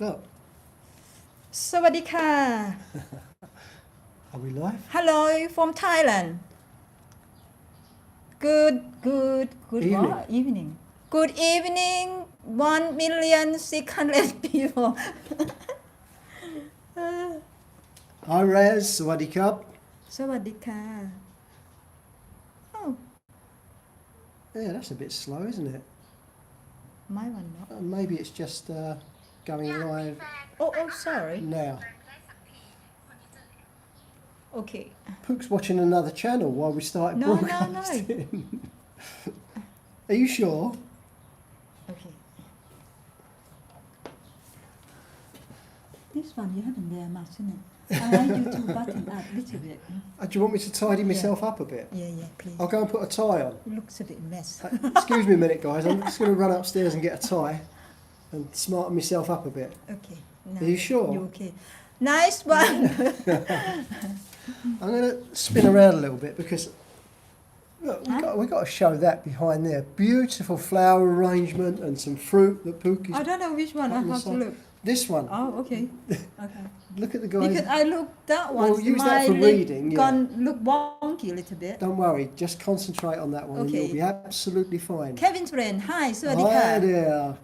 Look. สวัสดีค่ะ Are we live? Hello from Thailand. Good Evening. what? Evening. Good evening. 1,600,000 people. Hi Rez, Sawadee Cup. สวัสดีค่ะ Oh, Yeah, that's a bit slow, isn't it? my one not. Maybe it's just going live Oh, sorry. now. Okay. Pook's watching another channel while we started No. broadcasting. Are you sure? Okay. This one you haven't there much, isn't it? I like you to button up a little bit. Do you want me to tidy myself up a bit? Yeah, please. I'll go and put a tie on. Looks a bit mess. Excuse me a minute, guys. I'm just going to run upstairs and get a tie and smarten myself up a bit. Okay. Now Are you sure? You okay? Nice one. I'm going to spin around a little bit because look, we've got to show that behind there. Beautiful flower arrangement and some fruit that Pook is. I don't know which one. I have to look. This one. Oh, okay. Okay. Look at the guys. Because I look that one. Well, use that for reading. Yeah. Gone look wonky a little bit. Don't worry. Just concentrate on that one, and Okay. you'll be absolutely fine. Kevin's friend. Hi, สวัสดีค่ะ Hi there.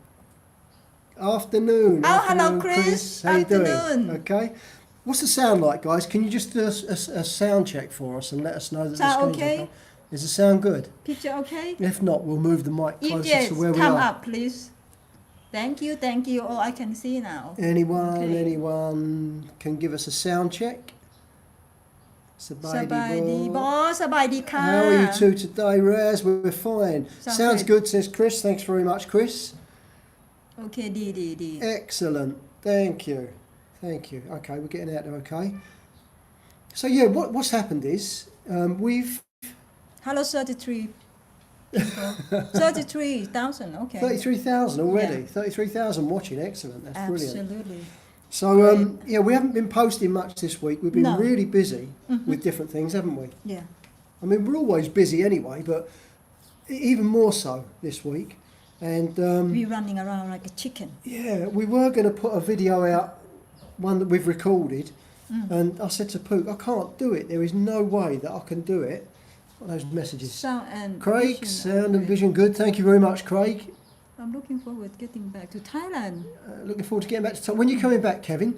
Afternoon. Oh, hello, Afternoon, Chris. How you Afternoon. doing? Okay. What's the sound like, guys? Can you just do a sound check for us and let us know that the Sound screen's okay? Does it sound good? Picture okay? If not, we'll move the mic If closer yes, to where we come are. up, please. Thank you. Oh, I can see now. Anyone can give us a sound check? สบายดีบอสบายดีค่ะ How are you two today, Raz? We're fine. Sounds good, says Chris. Thanks very much, Chris. โอเคดี Excellent. Thank you. Okay, we're getting out there okay. So yeah, what's happened is we've Hello 33 people. 33,000. Okay. 33,000 already. Yeah. 33,000 watching. Excellent. That's brilliant. Absolutely. So yeah, we haven't been posting much this week. We've been No. really busy with different things, haven't we? Yeah. I mean, we're always busy anyway, but even more so this week. And We're running around like a chicken. yeah, we were going to put a video out, one that we've recorded, and I said to Pook, I can't do it. There is no way that I can do it. What are those messages? Sound and Craig, vision. sound and vision, good. Thank you very much, Craig. I'm looking forward to getting back to Thailand. Looking forward to getting back to When are you coming back, Kevin?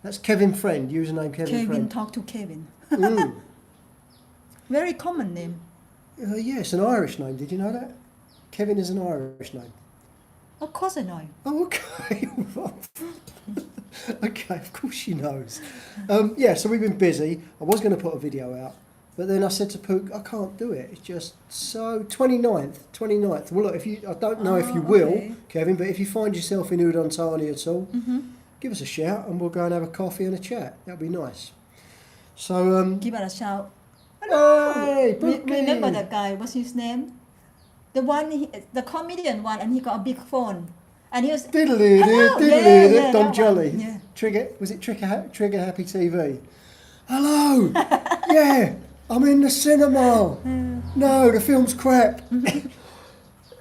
That's Kevin Friend, username Kevin Friend. Talk to Kevin. Mm. Very common name. Yeah, it's an Irish name. Did you know that? Kevin is an Irish name. Of course I know. Oh, okay. Okay, of course she knows. Yeah, so we've been busy. I was going to put a video out, but then I said to Pook, I can't do it. It's just so 29th. Well, look, I don't know if you will, okay. Kevin, but if you find yourself in Udon Thani at all, give us a shout and we'll go and have a coffee and a chat. That'll be nice. So Give us a shout. hey, Pookie. Remember that guy? What's his name? The one, the comedian one, and he got a big phone. And he was Diddly, Dom that Jolly. one. Yeah. Was it Trigger Happy TV? Hello! Yeah, I'm in the cinema. No, the film's crap.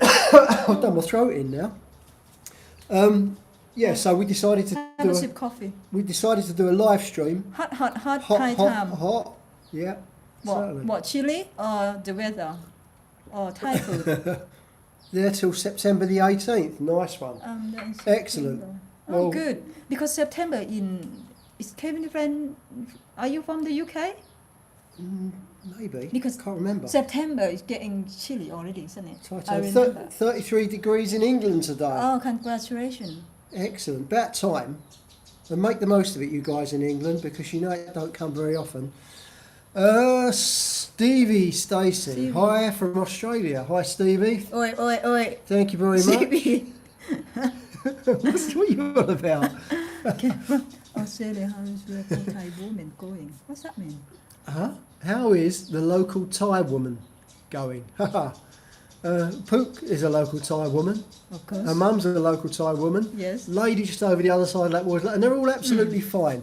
I've done my throat in now. Yeah, so we decided to Have a sip coffee. do a live stream. Hot Thai time. Hot. Yeah. certainly. What, chili or the weather? Or Thai food? There till September the 18th. Nice one. That is Excellent. September. Well- Good. Because September is Kevin friend, are you from the UK? Maybe. Because Can't remember. September is getting chilly already, isn't it? I So remember. 33 degrees in England today. Oh, congratulations. Excellent. About time. And make the most of it, you guys in England, because you know it don't come very often. Stevie Stacey. Stevie. Hi from Australia. Hi, Stevie. Oi. Thank you very much. Stevie. What are you on about? Australia, how is working Thai woman going? What's that mean? Huh? How is the local Thai woman going? Pook is a local Thai woman. Of course. Her mum's a local Thai woman. Yes. Lady just over the other side of that water, and they're all absolutely fine.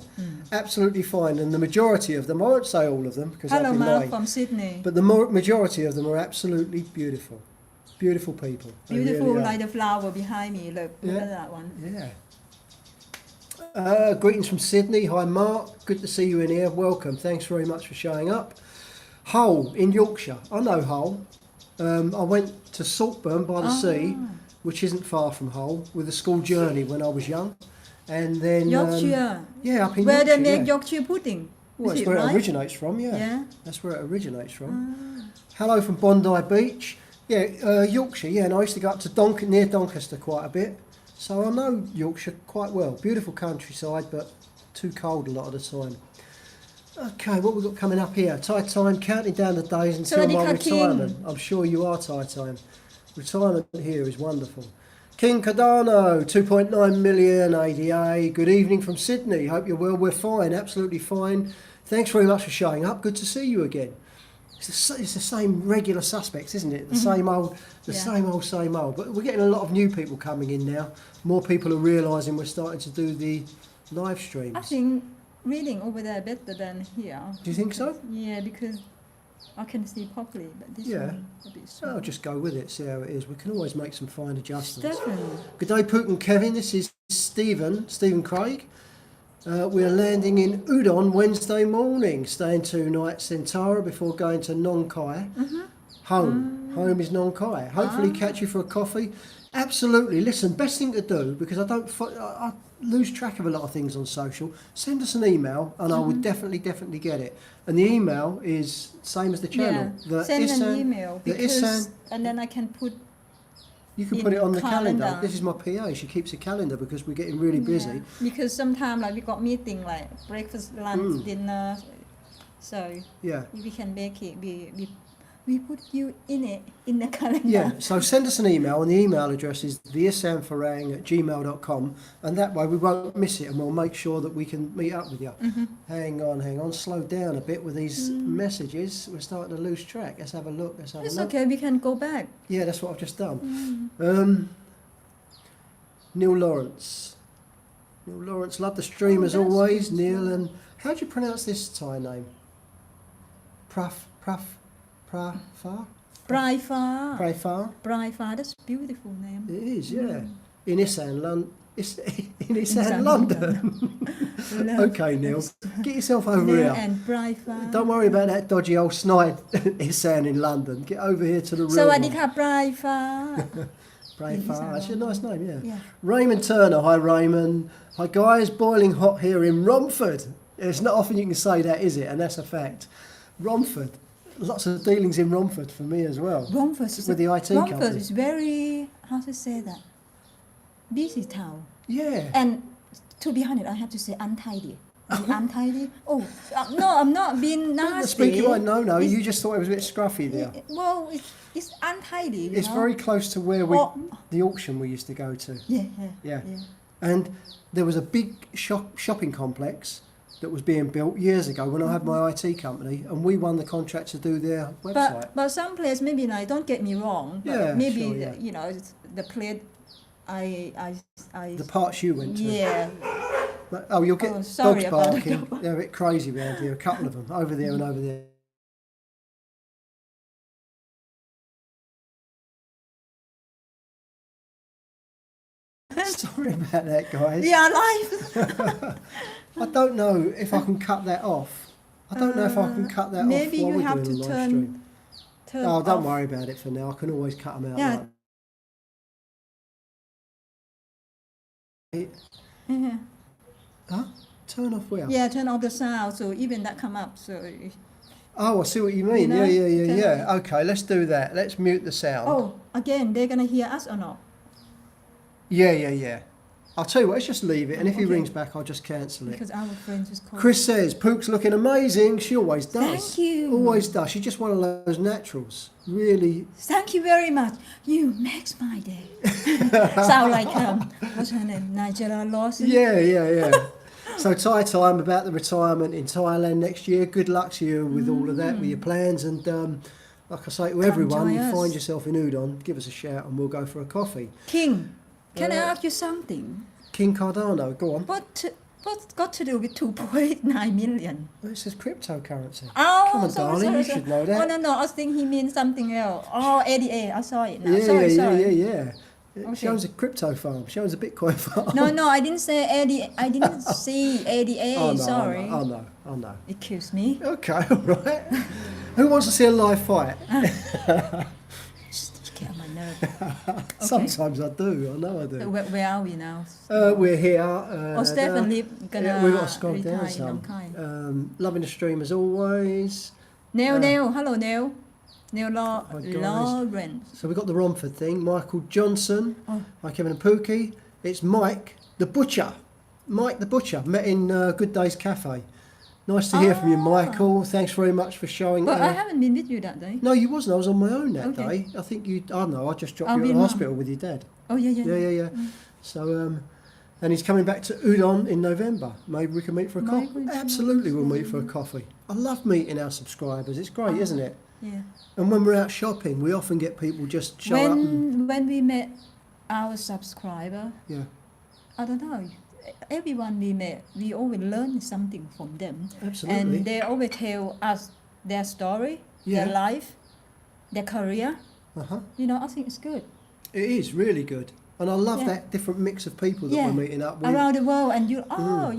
Absolutely fine. And the majority of them, I won't say all of them because Hello, I'd be Mark lying, from Sydney. but the majority of them are absolutely beautiful. Beautiful people. They Beautiful really are. like the flower behind me. Look Yeah. at that one. Yeah. Greetings from Sydney. Hi, Mark. Good to see you in here. Welcome. Thanks very much for showing up. Hull in Yorkshire. I know Hull. I went to Saltburn by the sea, which isn't far from Hull, with a school journey when I was young. And then Yorkshire. yeah, up in Where Yorkshire. they make Yeah. Yorkshire pudding. Well, Is that's it where right? it originates from. Yeah. Yeah. That's where it originates from. Hello from Bondi Beach. Yeah, Yorkshire. Yeah, and I used to go up to near Doncaster quite a bit, so I know Yorkshire quite well. Beautiful countryside, but too cold a lot of the time. Okay, what we've got coming up here? Thai time, counting down the days until my Sawadee ka, King. retirement. I'm sure you are Thai time. Retirement here is wonderful. King Cardano, 2.9 million ADA. Good evening from Sydney. Hope you're well. We're fine, absolutely fine. Thanks very much for showing up. Good to see you again. It's the same regular suspects, isn't it? The same old, same old. But we're getting a lot of new people coming in now. More people are realising we're starting to do the live streams. I think reading over there better than here. Do you think so? Yeah, because I can see properly, but this one a bit small. I'll just go with it, see how it is. We can always make some fine adjustments. Definitely. Good day, Pook and Kevin. This is Stephen Craig. We're landing in Udon Wednesday morning, staying 2 nights in Tara before going to Nong Khai. Home is Nong Khai. Hopefully catch you for a coffee. Absolutely. Listen, best thing to do, because I lose track of a lot of things on social, send us an email and I would definitely get it. And the email is same as the channel. Yeah. Send an email because, and then I can put. You can put it on the calendar. calendar. This is my PA. She keeps a calendar because we're getting really busy. Yeah. Because sometimes like we got meeting like breakfast, lunch, dinner, so Yeah. we can make it. We put you in the calendar. Yeah, so send us an email, and the email address is theasanfarang@gmail.com, and that way we won't miss it, and we'll make sure that we can meet up with you. Hang on, slow down a bit with these messages. We're starting to lose track. Let's have a look. It's okay, we can go back. Yeah, that's what I've just done. Neil Lawrence, love the stream as always. Neil, and how do you pronounce this Thai name? Prafar? Bryfar, that's a beautiful name. It is, yeah. In Isan, London. Okay, Neil, get yourself over Neil here. and Bryfar. Don't worry about that dodgy old snide Isan in London. Get over here to the real Sawadee one. ka, Bryfar. Bryfar, that's a nice name, Yeah. Raymond Turner, hi Raymond. Hi guys, boiling hot here in Romford. It's not often you can say that, is it? And that's a fact. Romford. Lots of dealings in Romford for me as well. Romford with the IT Romford company. is very, how to say that, busy town. Yeah. And to be honest, I have to say untidy. Untidy? Oh, no, I'm not being nasty. Speaking right, no, you just thought it was a bit scruffy there. Well, it's untidy. It's very close to where the auction we used to go to. Yeah. And there was a big shopping complex that was being built years ago when I had my IT company, and we won the contract to do their website. But some place maybe like, don't get me wrong. But Yeah, maybe sure, yeah. you know it's the place I the parts you went to. Yeah. Oh, you'll get sorry dogs about barking. that. They're a bit crazy around here. A couple of them over there and over there. Sorry about that, guys. We are live. I don't know if I can cut that off. Maybe while you we're have doing to a live stream. turn Oh, don't off. worry about it for now. I can always cut them out. Yeah. Like. Huh? Turn off where? Yeah, turn off the sound so even that come up. So. Oh, I see what you mean. You know, Yeah. Okay, let's do that. Let's mute the sound. Oh, again, they're gonna hear us or not? Yeah. I'll tell you what, let's just leave it, and if he Okay. rings back, I'll just cancel it. Because our friends is calling. Chris says, Pook's looking amazing. She always does. Thank you. Always does. She's just one of those naturals. Really. Thank you very much. You makes my day. Sound like what's her name? Nigella Lawson. Yeah. So Thai time about the retirement in Thailand next year. Good luck to you with all of that, with your plans. And like I say to everyone, you join us. find yourself in Udon, give us a shout and we'll go for a coffee. King, can I ask you something? King Cardano, go on. What's got to do with 2.9 million? Well, it says cryptocurrency. Oh, Come on, darling, you should know that. Oh, no, I was thinking he means something else. Oh, ADA, I saw it now. Yeah. She owns a crypto farm. She owns a Bitcoin farm. No, I didn't say AD. I didn't see ADA. Oh, no, sorry. I know. Excuse me. Okay, all right. Who wants to see a live fight? Just get on my nerve. Sometimes I do. I know I do. Where are we now? We're here. Stephen gonna we've got to scroll retire down in some. Long Loving the stream as always. Neil, hello Neil. Neil Hi, guys. Lawrence. So we've got the Romford thing. Michael Johnson. Oh. Hi, Kevin and Pookie. It's Mike the Butcher. Mike the Butcher. Met in Good Days Cafe. Nice to hear from you, Michael. Thanks very much for showing. But I haven't been with you that day. No, you wasn't. I was on my own that Okay. day. I think you. I know. I just dropped I'll you be at the mum. hospital with your dad. Oh yeah. Yeah. So, and he's coming back to Udon in November. Maybe we can meet for a coffee. Michael Absolutely, we'll meet Johnson. for a coffee. I love meeting our subscribers. It's great, isn't it? Yeah. And when we're out shopping, we often get people just show up and When we met our subscriber, yeah, I don't know. Everyone we met, we always learn something from them. absolutely. And they always tell us their story, Yeah. their life, their career. You know, I think it's good. It is really good, and I love Yeah. that different mix of people that Yeah. we're meeting up with. Around the world, and you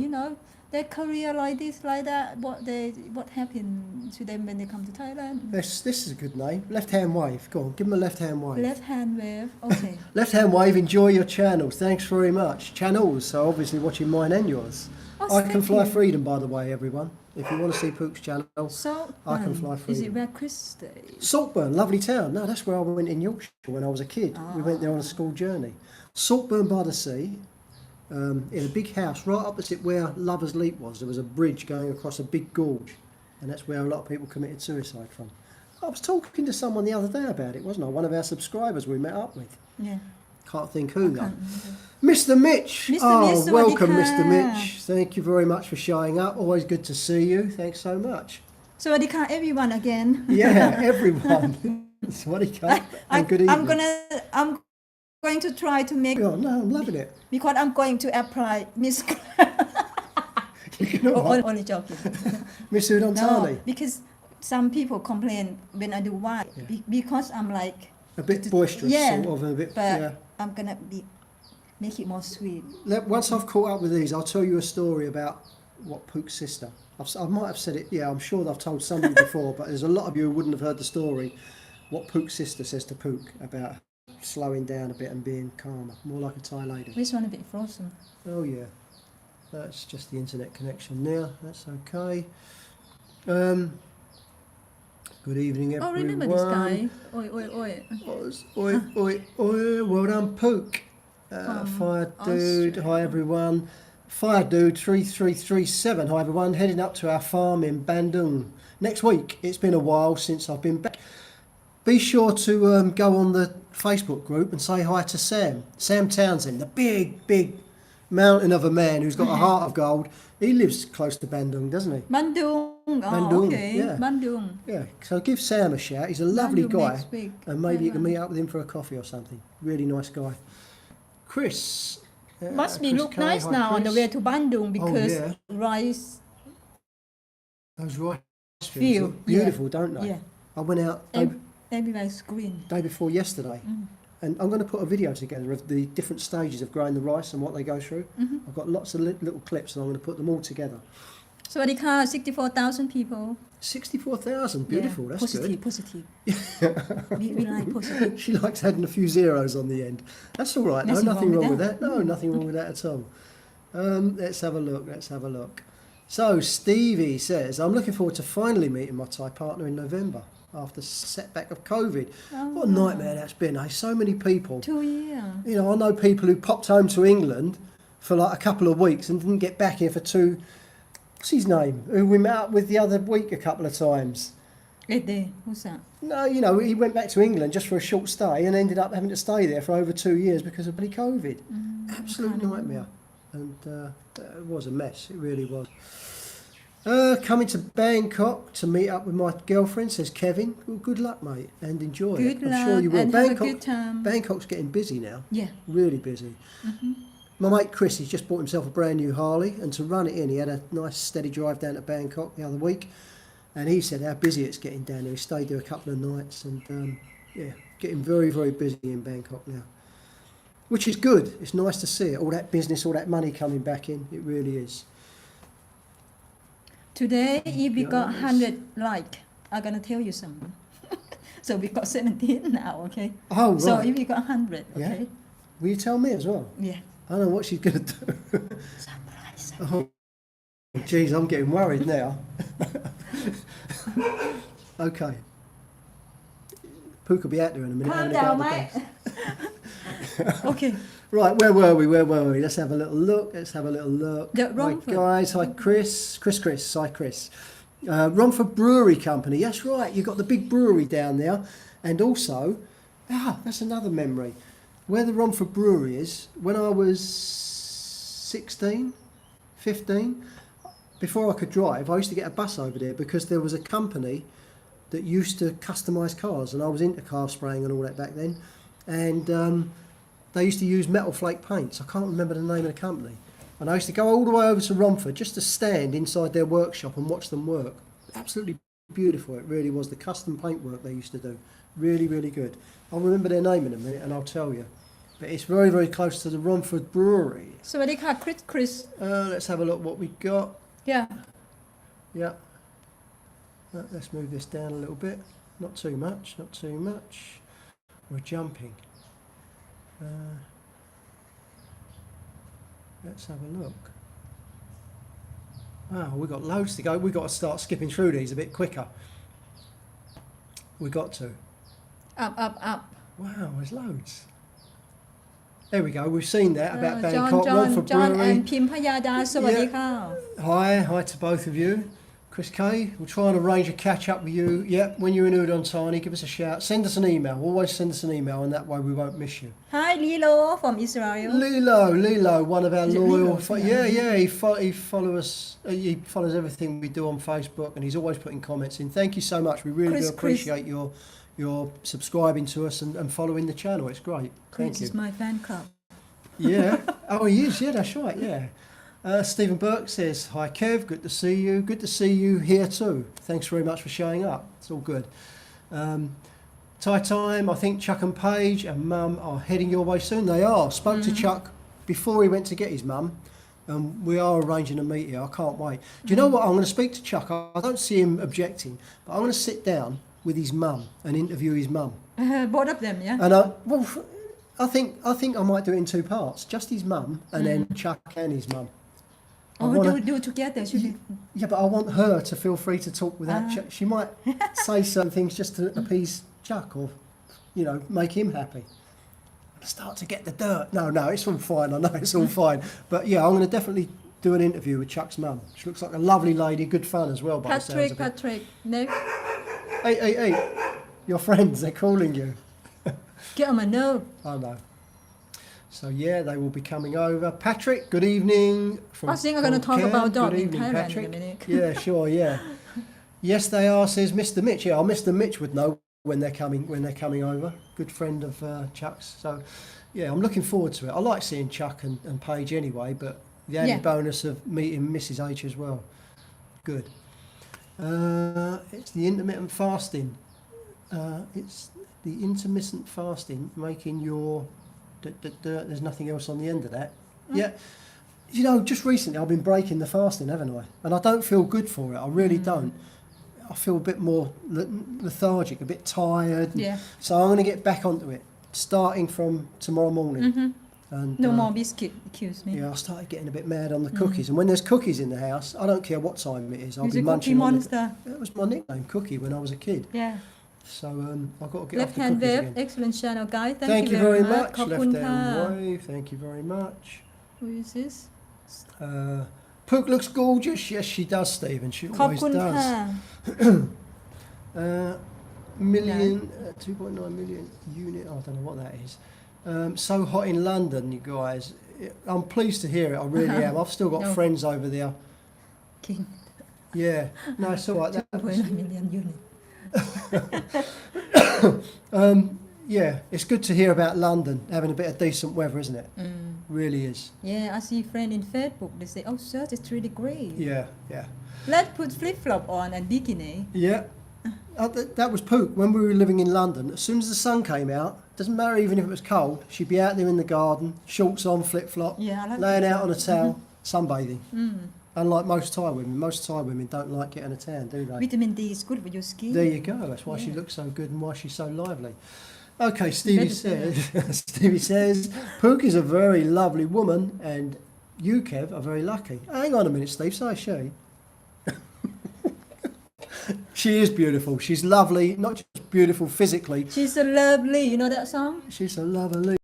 know, their career like this, like that. What happened to them when they come to Thailand? This is a good name. Left hand wave. Go on, give them a left hand wave. Left hand wave. Okay. Left hand wave. Enjoy your channels. Thanks very much. Channels. So obviously watching mine and yours. Oh, I Can thank Fly you. Freedom, by the way, everyone. If you want to see Pook's channel, So I Can Fly Is Freedom. it where Chris stays? Saltburn, lovely town. No, that's where I went in Yorkshire when I was a kid. We went there on a school journey. Saltburn by the sea, in a big house right opposite where Lover's Leap was. There was a bridge going across a big gorge, and that's where a lot of people committed suicide from. I was talking to someone the other day about it, wasn't I? One of our subscribers we met up with. Yeah. Can't think who though. Can't remember. Mr. Mitch. Mr. Oh, Mitch, welcome, Mr. sawadee Mitch. Thank you very much for showing up. Always good to see you. Thanks so much. Sawadee ka everyone again. Yeah, everyone. Swadika. And good evening. I'm going to try to make Oh, no, I'm loving it. because I'm going to apply Miss. You know what? Only joking. Miss Udon Thani. No, because some people complain when I do white because I'm like A bit boisterous, yeah, sort of, and a bit, but yeah. I'm gonna make it more sweet. Once I've caught up with these, I'll tell you a story about what Pook's sister. I might have said it, yeah, I'm sure I've told somebody before, but there's a lot of you who wouldn't have heard the story. What Pook's sister says to Pook about slowing down a bit and being calmer, more like a Thai lady. This one a bit frozen. Oh yeah, that's just the internet connection now. That's okay. Good evening, everyone. Oh, remember this guy? Oi. Oi. Well done, Pook. Fire Dude. Hi, everyone. Fire Dude 3337. Hi, everyone. Heading up to our farm in Bandung next week. It's been a while since I've been back. Be sure to go on the Facebook group and say hi to Sam. Sam Townsend, the big mountain of a man who's got a heart of gold. He lives close to Bandung, doesn't he? Bandung. Oh, Bandung, okay. yeah. Bandung. Yeah, so give Sam a shout. He's a lovely Bandung guy. next week. And maybe you can meet up with him for a coffee or something. Really nice guy. Chris. Must be Chris look K. nice Hi, now on the Chris. way to Bandung because yeah. rice Those rice fields field, look beautiful, don't they? Yeah. I went out Everywhere's green. day before yesterday. And I'm going to put a video together of the different stages of growing the rice and what they go through. I've got lots of little clips and I'm going to put them all together. Sawadee ka, 64,000 people. 64,000, beautiful, Yeah. that's good. Positive. we like positive. She likes adding a few zeros on the end. That's all right, nothing wrong with that. No, nothing wrong with that at all. Let's have a look. So, Stevie says, I'm looking forward to finally meeting my Thai partner in November after setback of COVID. What a nightmare that's been, eh? So many people. 2 years. You know, I know people who popped home to England for like a couple of weeks and didn't get back here for what's his name? Who we met up with the other week a couple of times. Ede, who's that? No, you know, he went back to England just for a short stay and ended up having to stay there for over 2 years because of bloody COVID. Absolute nightmare. And it was a mess, it really was. Coming to Bangkok to meet up with my girlfriend, says Kevin. Well, good luck, mate, and enjoy it. Good luck, I'm sure you will. and have a good time. Bangkok's getting busy now. Yeah. Really busy. My mate Chris, he's just bought himself a brand new Harley, and to run it in, he had a nice steady drive down to Bangkok the other week, and he said how busy it's getting down there. He stayed there a couple of nights, and getting very, very busy in Bangkok now. which is good. It's nice to see it. All that business, all that money coming back in. It really is. Today, if we got 100 like, I'm gonna tell you something. So we got 17 now, okay? Oh, right. So if we got 100, Yeah. okay? Will you tell me as well? Yeah. I don't know what she's going to do. Surprise. Oh, geez, I'm getting worried now. Okay. Pook will be out there in a minute. Calm having a go down, at the mate. dogs. Okay. Right, where were we? Let's have a little look. The Hi Romford. guys, hi Chris. Hi Chris. Romford Brewery Company, that's right, you've got the big brewery down there. And also, that's another memory. Where the Romford Brewery is, when I was 16, 15, before I could drive, I used to get a bus over there because there was a company that used to customise cars, and I was into car spraying and all that back then. And they used to use metal flake paints. I can't remember the name of the company. And I used to go all the way over to Romford just to stand inside their workshop and watch them work. Absolutely beautiful, it really was. The custom paint work they used to do. Really, really good. I'll remember their name in a minute and I'll tell you. But it's very, very close to the Romford Brewery. สวัสดีค่ะ Chris. Let's have a look what we got. Yeah. Yeah. Let's move this down a little bit. Not too much. We're jumping. Let's have a look. Wow, we've got loads to go. We've got to start skipping through these a bit quicker. We've got to. Up. Wow, there's loads. There we go. We've seen that about Bangkok. John Romford Brewery. and พิมพยาดา สวัสดีค่ะ Hi to both of you. Chris K, we'll try and arrange a catch up with you. Yeah, when you're in Udon Thani, give us a shout. Send us an email. Always send us an email, and that way we won't miss you. Hi Lilo from Israel. Lilo, one of our Is it loyal. Lilo? Yeah. He follows us. He follows everything we do on Facebook, and he's always putting comments in. Thank you so much. We really do appreciate your subscribing to us and following the channel. It's great. Thank Chris you. is my fan club. Yeah. Oh, he is. Yeah, that's right. Yeah. Stephen Burke says, hi Kev, good to see you. Good to see you here too. Thanks very much for showing up. It's all good. Time, I think Chuck and Paige and Mum are heading your way soon. They are. Spoke to Chuck before he went to get his mum. We are arranging a meet here. I can't wait. Do you know what? I'm going to speak to Chuck. I don't see him objecting, but I'm going to sit down with his mum and interview his mum. Both of them, yeah? And I think I might do it in two parts. Just his mum and then Chuck and his mum. Do it together, should we? Yeah, but I want her to feel free to talk without Chuck. She might say certain things just to appease Chuck or, make him happy. Start to get the dirt. No, it's all fine. I know it's all fine. But yeah, I'm going to definitely do an interview with Chuck's mum. She looks like a lovely lady, good fun as well. By the sounds of it. Patrick, next. Hey, your friends, they're calling you. Get on my nerve. I know. So yeah, they will be coming over. Patrick, good evening. I think I'm going to talk about dog in Thailand in a minute. Yeah, sure, yeah. Yes, they are, says Mr. Mitch. Yeah, Mr. Mitch would know when they're coming over. Good friend of Chuck's. So yeah, I'm looking forward to it. I like seeing Chuck and Paige anyway, but the added bonus of meeting Mrs. H as well. Good. It's the intermittent fasting. It's the intermittent fasting making your... There's nothing else on the end of that. Yeah. Just recently I've been breaking the fasting, haven't I? And I don't feel good for it. I really don't. I feel a bit more lethargic, a bit tired. Yeah. So I'm going to get back onto it, starting from tomorrow morning. And, No more biscuit, excuse me. Yeah, I started getting a bit mad on the cookies. And when there's cookies in the house, I don't care what time it is. I'll He's be a munching cookie on monster. That was my nickname, Cookie, when I was a kid. Yeah. So I've got to get Left off the hand cookies wave, again. excellent channel, guys. Thank you very much. ขอบคุณ Left ค่ะ hand wave. Thank you very much. Who is this? Pook looks gorgeous. Yes, she does, Stephen. She ขอบ always คุณค่ะ does. Million, 2.9 million unit. I don't know what that is. So hot in London, you guys. I'm pleased to hear it. I really am. I've still got No. friends over there. King. Yeah. No, it's all right. That was, 2.9 million unit. yeah, it's good to hear about London having a bit of decent weather, isn't it? Really is. Yeah, I see friends in Facebook, they say, oh, sir, it's really great. Yeah. Let's put flip-flop on and bikini. Yeah. that was Pook. When we were living in London, as soon as the sun came out, doesn't matter even if it was cold, she'd be out there in the garden, shorts on, flip-flop, Yeah, I like laying that. out on a towel, sunbathing. Mm. Unlike most Thai women don't like getting a tan, do they? Vitamin D is good for your skin. There you go. That's why she Yeah. looks so good and why she's so lively. Okay, Stevie Better says, Stevie says, Pook is a very lovely woman and you, Kev, are very lucky. Hang on a minute, Steve, so is she. She is beautiful. She's lovely, not just beautiful physically. She's so lovely. You know that song? She's so lovely.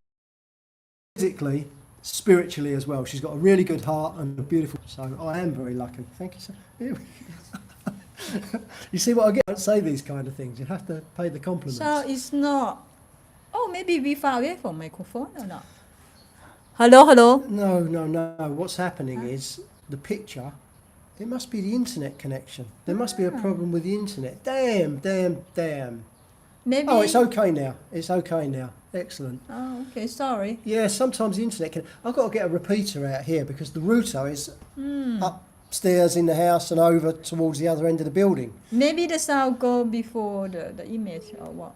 Physically, spiritually as well. She's got a really good heart and a beautiful... So I am very lucky. Thank you, sir. Here we go. You see what I get? I don't say these kind of things. You have to pay the compliments. So it's not... Oh, maybe we far away from microphone or not? Hello, hello. No. What's happening is the picture... It must be the internet connection. There must be a problem with the internet. Damn. Maybe... Oh, it's okay now. It's okay now. Excellent. Oh, okay, sorry. Yeah, sometimes the internet can... I've got to get a repeater out here because the router is upstairs in the house and over towards the other end of the building. Maybe the sound go before the image or what?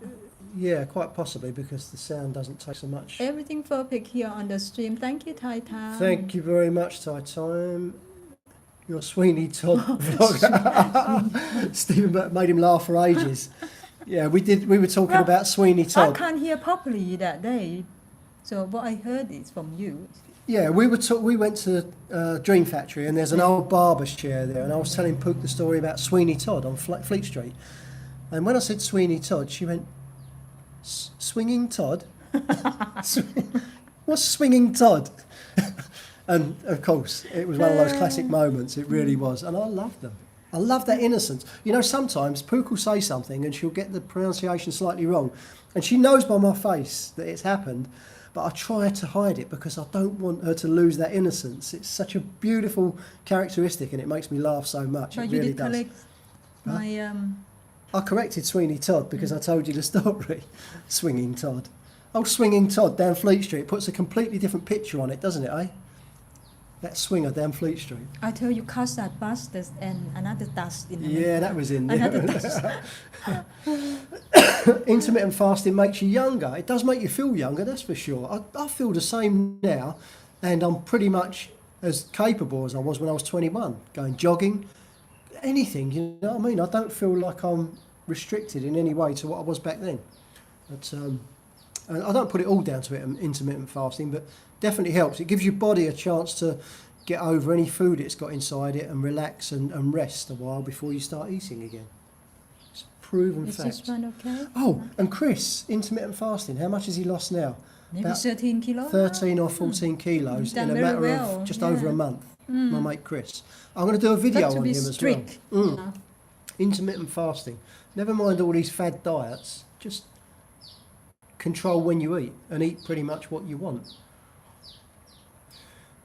Yeah, quite possibly because the sound doesn't take so much. Everything perfect here on the stream. Thank you, Tai Tai. Thank you very much, Tai Time. Your Sweeney Todd vlog. Stephen made him laugh for ages. Yeah, we were talking Well, about Sweeney I Todd. can't hear properly that day. So what I heard is from you. Yeah, we went to Dream Factory and there's an old barber's chair there and I was telling Pook the story about Sweeney Todd on Fleet Street. And when I said Sweeney Todd, she went, Swinging Todd? What's Swinging Todd? And of course, it was one of those classic moments. It really was. And I loved them. I love that innocence. You know, sometimes Pook will say something and she'll get the pronunciation slightly wrong. And she knows by my face that it's happened. But I try to hide it because I don't want her to lose that innocence. It's such a beautiful characteristic and it makes me laugh so much. But It you really did does. correct my... I corrected Sweeney Todd because I told you the story. Swinging Todd. Oh, Swinging Todd down Fleet Street puts a completely different picture on it, doesn't it, eh? That swinger down Fleet Street. I tell you, custard bust and another dust in the Yeah, middle. that was in Another there. dust. Intermittent fasting makes you younger. It does make you feel younger, that's for sure. I feel the same now, and I'm pretty much as capable as I was when I was 21, going jogging, anything, you know what I mean? I don't feel like I'm restricted in any way to what I was back then. But and I don't put it all down to intermittent fasting, but definitely helps. It gives your body a chance to get over any food it's got inside it and relax and rest a while before you start eating again. It's proven Is fact. this one okay? Oh, and Chris, intermittent fasting, how much has he lost now? Maybe About 13 kilos? 13 or 14 kilos Done in a very matter well, of just yeah. over a month. My mate Chris. I'm going to do a video Got to on be him as strict. well. you know. Intermittent fasting. Never mind all these fad diets. Just control when you eat and eat pretty much what you want.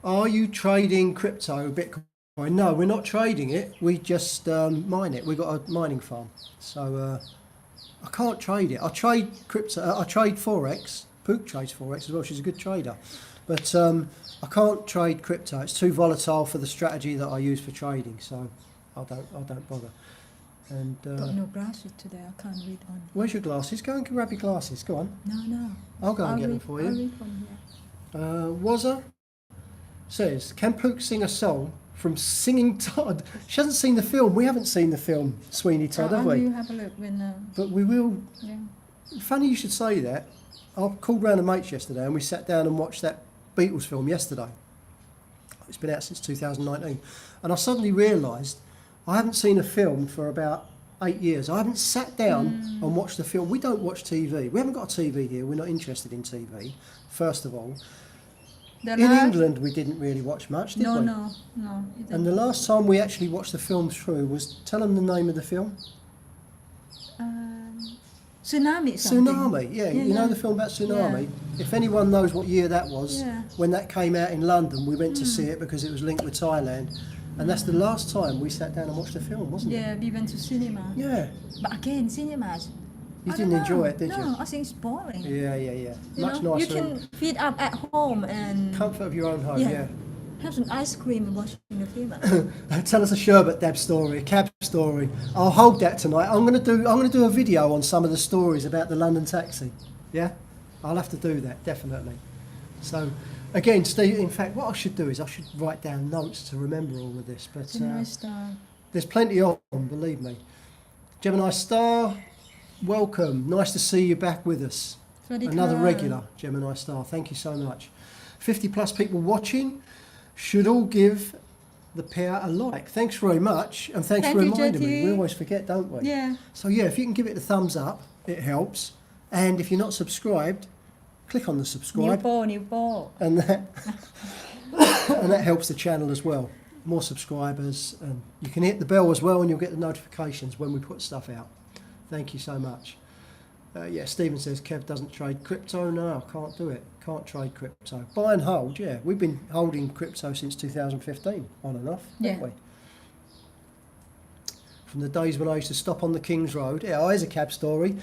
Are you trading crypto Bitcoin? No, we're not trading it. We just mine it. We've got a mining farm. So I can't trade it. I trade crypto. I trade Forex. Pook trades Forex as well. She's a good trader. But I can't trade crypto. It's too volatile for the strategy that I use for trading. So I don't bother. And Got no glasses today. I can't read on. where's your glasses? Go and grab your glasses. Go on. No. I'll go and I'll get them read, for I'll you. read from here. Wazza says, can Pook sing a song from Singing Todd? She hasn't seen the film. We haven't seen the film Sweeney Todd, have we? You have a look when... But we will. yeah. Funny you should say that. I called round a mates yesterday and we sat down and watched that Beatles film yesterday. It's been out since 2019. And I suddenly realised I haven't seen a film for about 8 years. I haven't sat down and watched the film. We don't watch TV. We haven't got a TV here. We're not interested in TV, first of all. In England, we didn't really watch much, did we? No. And the last time we actually watched the film through was, tell them the name of the film. Tsunami something. Tsunami, yeah. You know the film about tsunami? If anyone knows what year that was, Yeah. when that came out in London, we went to see it because it was linked with Thailand. And that's the last time we sat down and watched the film, wasn't it? Yeah, we went to cinema. Yeah. But again, cinemas. You I didn't don't enjoy know. it, did you? No, I think it's boring. Yeah. You Much know, nicer. you can feed up at home and... Comfort of your own home, Yeah. yeah. have some ice cream and watching the film. Tell us a sherbet dab story, a cab story. I'll hold that tonight. I'm gonna do a video on some of the stories about the London taxi. Yeah, I'll have to do that definitely. So, again, Steve. In fact, what I should do is I should write down notes to remember all of this. But there's plenty on, believe me. Gemini Star, welcome. Nice to see you back with us. Another regular Gemini Star. Thank you so much. 50 plus people watching. Should all give the pair a like. Thanks very much, and thanks for reminding me. We always forget, don't we? Yeah. So yeah, if you can give it a thumbs up, it helps. And if you're not subscribed, click on the subscribe. New ball. And that and that helps the channel as well. More subscribers, and you can hit the bell as well, and you'll get the notifications when we put stuff out. Thank you so much. Yeah, Stephen says Kev doesn't trade crypto. No, I can't do it. Can't trade crypto. Buy and hold, yeah. We've been holding crypto since 2015, on and off, haven't we? From the days when I used to stop on the King's Road. Yeah, here's a cab story.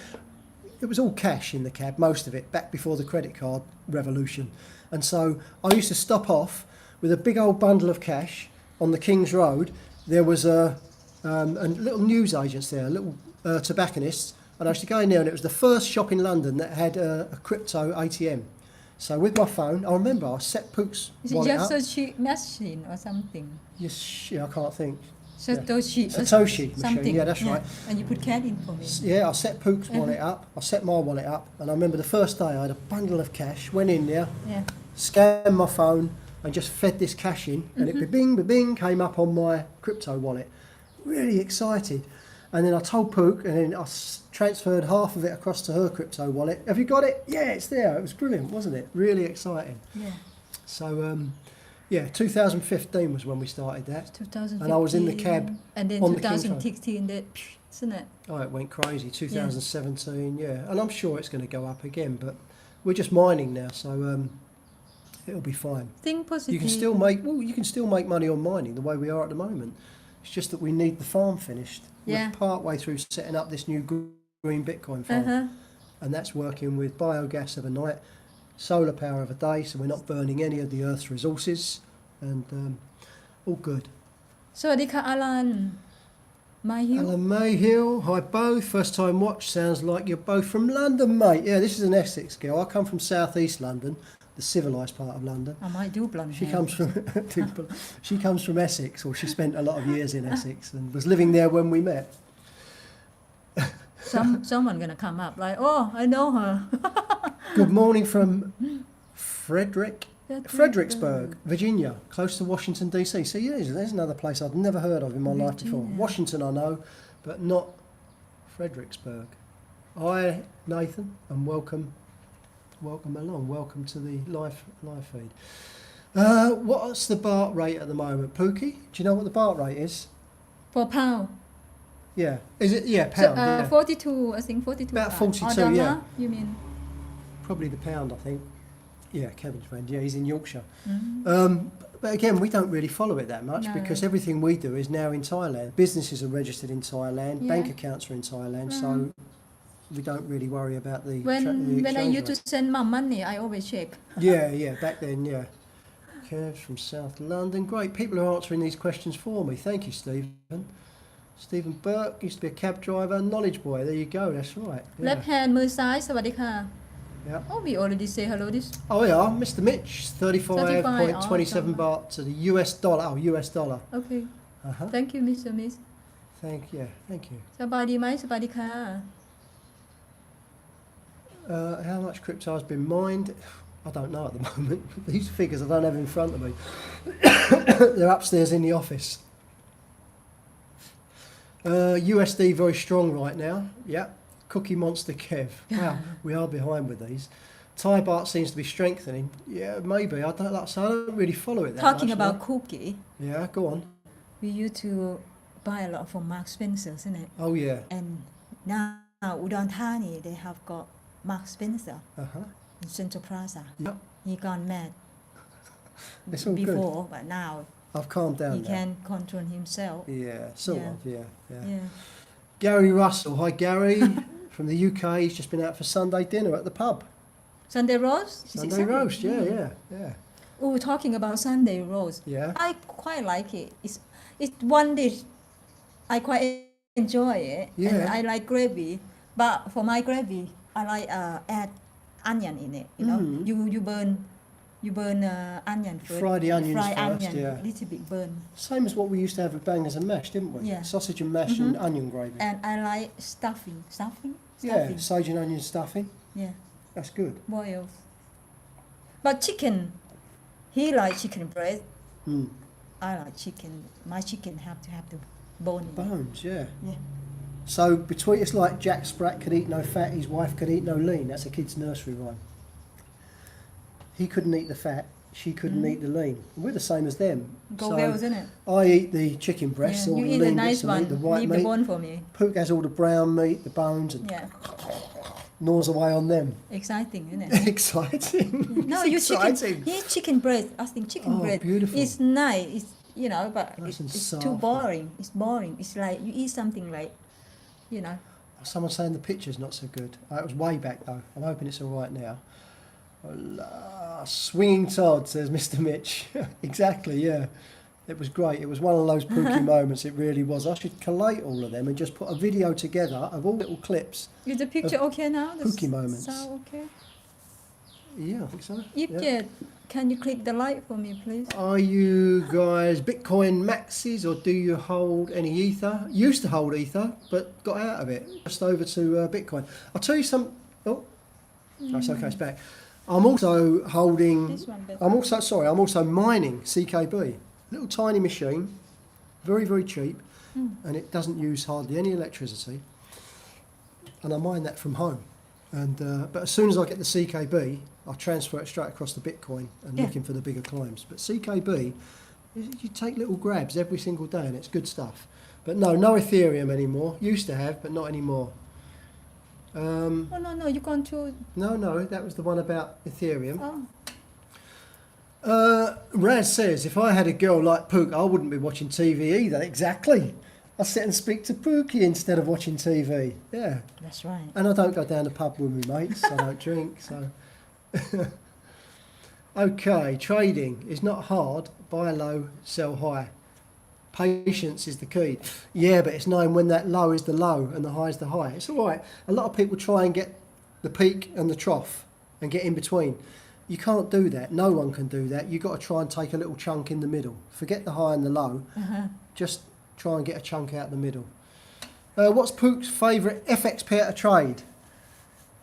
It was all cash in the cab, most of it, back before the credit card revolution. And so I used to stop off with a big old bundle of cash on the King's Road. There was a little newsagents there, a little tobacconists. And I used to go in there, and it was the first shop in London that had a crypto ATM. So with my phone, I remember I set Pook's wallet up. Is it just a machine or something? Yes, yeah, I can't think. Satoshi machine, yeah, that's right. And you put cash in for me. Yeah, I set Pook's wallet up, I set my wallet up, and I remember the first day I had a bundle of cash, went in there, scanned my phone, and just fed this cash in, and it bing, came up on my crypto wallet. Really excited. And then I told Pook, and then I transferred half of it across to her crypto wallet. Have you got it? Yeah, it's there. It was brilliant, wasn't it? Really exciting. Yeah. So, 2015 was when we started that. 2015. And I was in the cab. And then on 2016, isn't it? Oh, it went crazy. 2017, yeah. And I'm sure it's going to go up again, but we're just mining now, so it'll be fine. Think positive. You can still make money on mining the way we are at the moment. It's just that we need the farm finished. Yeah. We're part way through setting up this new green Bitcoin farm. And that's working with biogas of a night, solar power of a day, so we're not burning any of the Earth's resources, and all good. Sawadee Alan Mayhill. Alan Mayhill, hi both. First time watch, sounds like you're both from London, mate. Yeah, this is an Essex girl. I come from South East London, the civilised part of London. I might do blonde She hair. comes from Essex, or she spent a lot of years in Essex and was living there when we met. Someone gonna come up like, oh, I know her. Good morning from Fredericksburg, Virginia, close to Washington DC. See, there's another place I've never heard of in my life before. Washington I know, but not Fredericksburg. Hi Nathan, and welcome along. Welcome to the live feed. What's the BART rate at the moment, Pookie? Do you know what the BART rate is? £4. Yeah. Is it? Yeah, pound. Yeah. 42, I think 42. About 42, dollar, yeah. You mean? Probably the pound, I think. Yeah, Kevin's friend. Yeah, he's in Yorkshire. Mm-hmm. But again, we don't really follow it that much No. because everything we do is now in Thailand. Businesses are registered in Thailand. Bank accounts are in Thailand. So we don't really worry about the When I used rate. to send my money, I always check. Yeah, back then, yeah. Kev from South London. Great. People are answering these questions for me. Thank you, Stephen. Stephen Burke used to be a cab driver, knowledge boy. There you go. That's right. Yeah. Left hand มือซ้าย สวัสดีค่ะ Yeah. Oh, we already say hello this. Oh yeah, Mr. Mitch, 35.27 awesome. baht to the US dollar. Oh, US dollar. Okay. Uh-huh. Thank you, Mr. Miss. Thank you. สบายดีไหม สบายดีค่ะ How much crypto has been mined? I don't know at the moment. These figures I don't have in front of me. They're upstairs in the office. USD very strong right now. Yeah. Cookie Monster Kev. Wow, we are behind with these. Thai baht seems to be strengthening. Yeah, maybe. I don't really follow it that Talking much. about now. cookie, Yeah, go on. we used to buy a lot from Mark Spencer, isn't it? Oh yeah. And now Udon Thani, they have got Mark Spencer Uh-huh. in Central Plaza. Yep. He gone mad It's all before, but now I've calmed down he now. can control himself. Yeah, sort Yeah. of, yeah. Yeah. Gary Russell. Hi, Gary. From the UK. He's just been out for Sunday dinner at the pub. Sunday roast? Is it Sunday roast, yeah. Oh, talking about Sunday rolls. Yeah. I quite like it. It's one dish I quite enjoy it. And Yeah. I like gravy. But for my gravy, I like add onion in it. You know, you burn onion first. Fry the onions Fry first, onion, yeah. little bit burn. Same as what we used to have with bangers and mash, didn't we? Yeah. Sausage and mash and onion gravy. And I like stuffing. Yeah, sage and onion stuffing. Yeah. That's good. What else? But chicken, he like chicken breast. Mm. I like chicken. My chicken have to have the bone in it. Bones, yeah. Yeah. So between it's like Jack Sprat could eat no fat, his wife could eat no lean. That's a kid's nursery rhyme. He couldn't eat the fat, she couldn't eat the lean. We're the same as them. Go So well, isn't it? I eat the chicken breasts, all You the eat the lean nice bits, and I one. eat the white Leave meat. the bone for me. Pook has all the brown meat, the bones, and Yeah. gnaws away on them. Exciting, isn't it? Exciting. No, It's you exciting. chicken. You eat chicken breast. I think chicken Oh, breast. beautiful. It's nice. It's but Nice and it's soft. too boring. It's boring. It's like you eat something like, Someone's saying the picture's not so good. It was way back though. I'm hoping it's all right now. Swinging Todd, says Mr. Mitch. Exactly, yeah. It was great. It was one of those Pookie moments. It really was. I should collate all of them and just put a video together of all little clips. is the picture okay now? The Pookie moments. sound okay? Yeah, I think so. If Yeah. yeah, can you click the light for me, please? Are you guys Bitcoin maxis or do you hold any Ether? Used to hold Ether, but got out of it. Just over to Bitcoin. I'll tell you some. Oh, that's okay. It's back. I'm also holding. This one better. I'm also mining CKB. Little tiny machine, very very cheap, and it doesn't use hardly any electricity. And I mine that from home. And but as soon as I get the CKB, I'll transfer it straight across to Bitcoin and Yeah. looking for the bigger climbs. But CKB, you take little grabs every single day, and it's good stuff. But no Ethereum anymore. Used to have, but not anymore. Oh no, you gone to No, that was the one about Ethereum. oh. Raz says, if I had a girl like Pook, I wouldn't be watching TV either. Exactly. I sit and speak to Pookie instead of watching TV. Yeah. That's right. And I don't go down the pub with my mates. I don't drink. So. Okay, trading is not hard. Buy low, sell high. Patience is the key. Yeah, but it's knowing when that low is the low and the high is the high. It's all right. A lot of people try and get the peak and the trough and get in between. You can't do that. No one can do that. You've got to try and take a little chunk in the middle. Forget the high and the low. Just try and get a chunk out the middle. What's Pook's favourite FX pair to trade?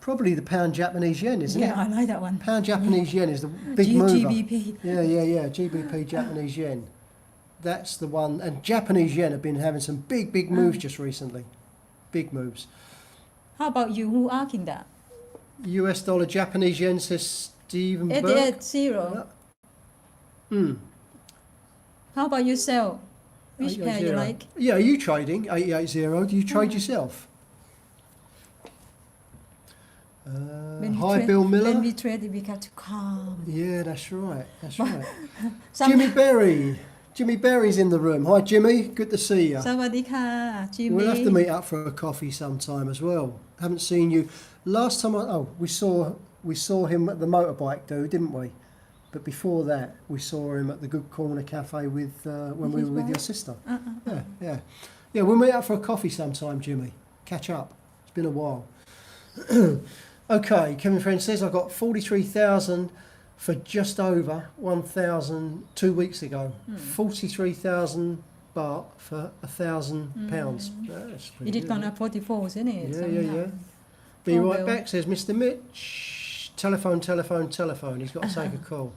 Probably the pound Japanese yen, isn't it? Yeah, I like that one. Pound Japanese yen is the big mover. GBP. Yeah. GBP Japanese yen. That's the one. And Japanese yen have been having some big moves just recently. Big moves. How about you? Who asking that? US dollar Japanese yen, says Stephen Burke. 88.0. How about you sell? Which pair you 880. like? Yeah, are you trading? 880. Do you trade yourself? When we Hi, trade- Bill Miller. When we trade, we got to calm. Yeah, that's right. That's right. Some- Jimmy Berry. Jimmy Berry's in the room. Hi, Jimmy. Good to see you. สวัสดีค่ะ Jimmy. We'll have to meet up for a coffee sometime as well. Haven't seen you. Last time we saw him at the motorbike do, didn't we? But before that, we saw him at the Good Corner Cafe with when we were with your sister. Yeah. We'll meet up for a coffee sometime, Jimmy. Catch up. It's been a while. Okay, Kevin Friend says I got 43,000 for just over 1,000 2 weeks ago. 43,000 baht for £1,000. That's pretty It is good, gonna isn't 44, isn't it? Yeah, Somehow. yeah. Be Oh, right Bill. back, says Mr. Mitch. Telephone. He's got to take a call.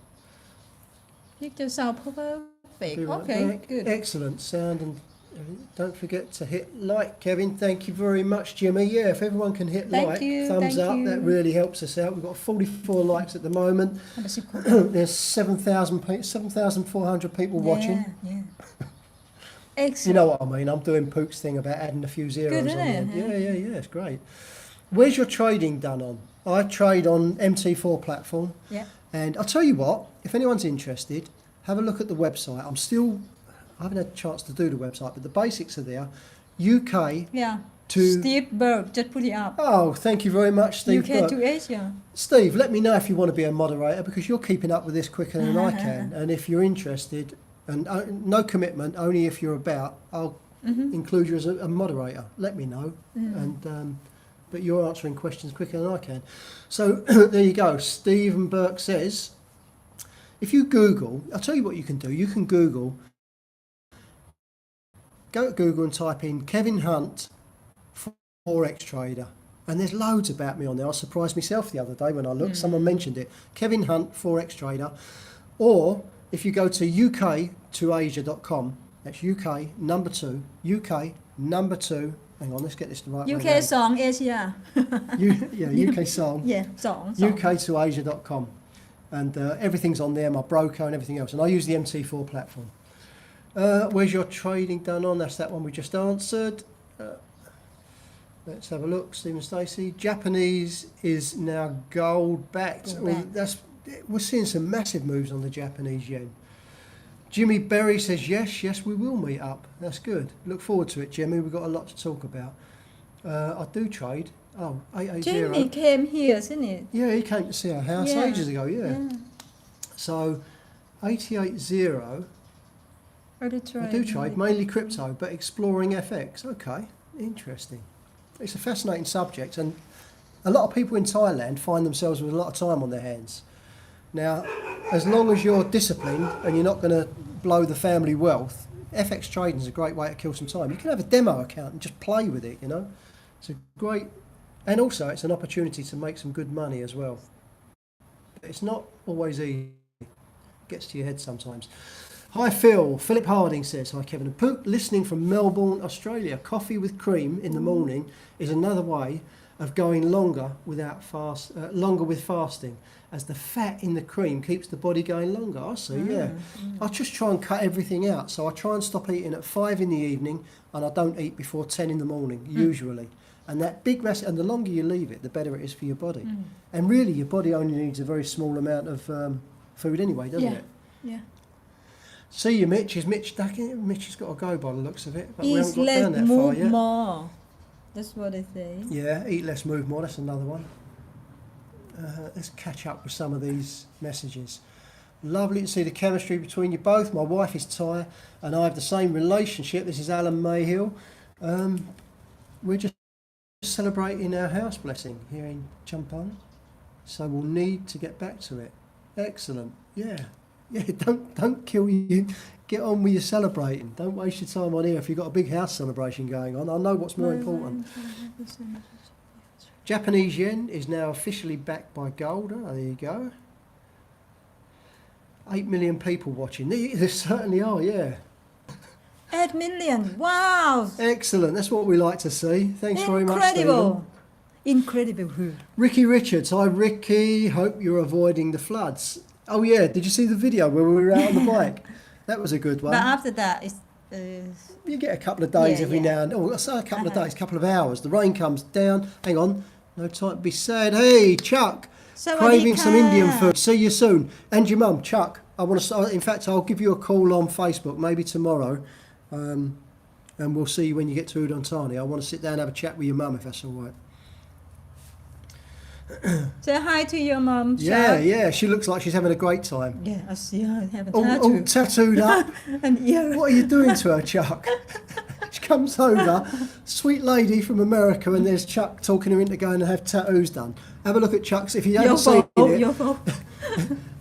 Picture sound perfect. Be right Okay, back. good. Excellent sound, and don't forget to hit like, Kevin. Thank you very much, Jimmy. Yeah, if everyone can hit Thank like, you, thumbs thank up, you. that really helps us out. We've got 44 likes at the moment. There's 7,400 people watching. Yeah. Excellent. You know what I mean? I'm doing Pook's thing about adding a few zeros Good, on isn't the it? end. Yeah, it's great. Where's your trading done on? I trade on MT4 platform. Yeah. And I'll tell you what, if anyone's interested, have a look at the website. I haven't had a chance to do the website, but the basics are there. UK Yeah. Steve Berg just put it up. Oh, thank you very much, Steve. UK Burke. to Asia. Steve, let me know if you want to be a moderator because you're keeping up with this quicker than I can. And if you're interested, and no commitment, only if you're about, I'll include you as a moderator. Let me know. And but you're answering questions quicker than I can. So there you go. Stephen Burke says, if you Google, I'll tell you what you can do. You can Google, go to Google and type in Kevin Hunt, Forex trader. And there's loads about me on there. I surprised myself the other day when I looked. Someone mentioned it. Kevin Hunt, Forex trader. Or if you go to UK2Asia.com, that's UK number 2, UK number 2. Hang on, let's get this the right way. UK song Asia. UK song. Yeah, song. UK2Asia.com. And everything's on there, my broker and everything else. And I use the MT4 platform. Where's your trading done on? That's that one we just answered. Let's have a look. Stephen Stacey. Japanese is now gold backed. Well, we're seeing some massive moves on the Japanese yen. Jimmy Berry says yes, we will meet up. That's good. Look forward to it, Jimmy. We've got a lot to talk about. I do trade. Oh, 880. Jimmy came here, isn't it? Yeah, he came to see our house ages ago, yeah. So 880. I do trade, mainly crypto, but exploring FX. Okay, interesting. It's a fascinating subject, and a lot of people in Thailand find themselves with a lot of time on their hands. Now, as long as you're disciplined and you're not going to blow the family wealth, FX trading is a great way to kill some time. You can have a demo account and just play with it, you know. It's a great, and also it's an opportunity to make some good money as well. It's not always easy. It gets to your head sometimes. Hi Phil. Philip Harding says, hi Kevin and Pook, listening from Melbourne, Australia. Coffee with cream in the morning is another way of going longer with fasting, as the fat in the cream keeps the body going longer. I see, yeah. I just try and cut everything out. So I try and stop eating at 5 in the evening, and I don't eat before 10 in the morning, usually. And that big mass, and the longer you leave it, the better it is for your body. And really, your body only needs a very small amount of food anyway, doesn't it? Yeah. See you, Mitch. Is Mitch stuck in it? Mitch has got to go by the looks of it. But Eat we haven't got less, down that far move yet. more. That's what they say. Yeah, eat less, move more. That's another one. Let's catch up with some of these messages. Lovely to see the chemistry between you both. My wife is Thai and I have the same relationship. This is Alan Mayhill. We're just celebrating our house blessing here in Champagne. So we'll need to get back to it. Excellent. Yeah, don't kill you. Get on with your celebrating. Don't waste your time on here if you've got a big house celebration going on. I know what's more important. Japanese yen is now officially backed by gold. Oh, there you go. 8 million people watching. There certainly are, yeah. 8 million. Wow. Excellent. That's what we like to see. Thanks very much, Incredible. Stephen. Incredible. Ricky Richards. Hi, Ricky. Hope you're avoiding the floods. Oh, yeah. Did you see the video where we were out on the bike? That was a good one. But after that, it's... You get a couple of days every now and then. Oh, I say a couple of days, a couple of hours. The rain comes down. Hang on. No time to be sad. Hey, Chuck. Craving some Indian food. See you soon. And your mum, Chuck. I want to. In fact, I'll give you a call on Facebook maybe tomorrow, and we'll see you when you get to Udon Thani. I want to sit down and have a chat with your mum if that's all right. Say hi to your mum. Yeah. She looks like she's having a great time. Yeah, I see her have a tattoo. All tattooed up. What are you doing to her, Chuck? She comes over, sweet lady from America, and there's Chuck talking her into going to have tattoos done. Have a look at Chuck's. If you haven't seen it,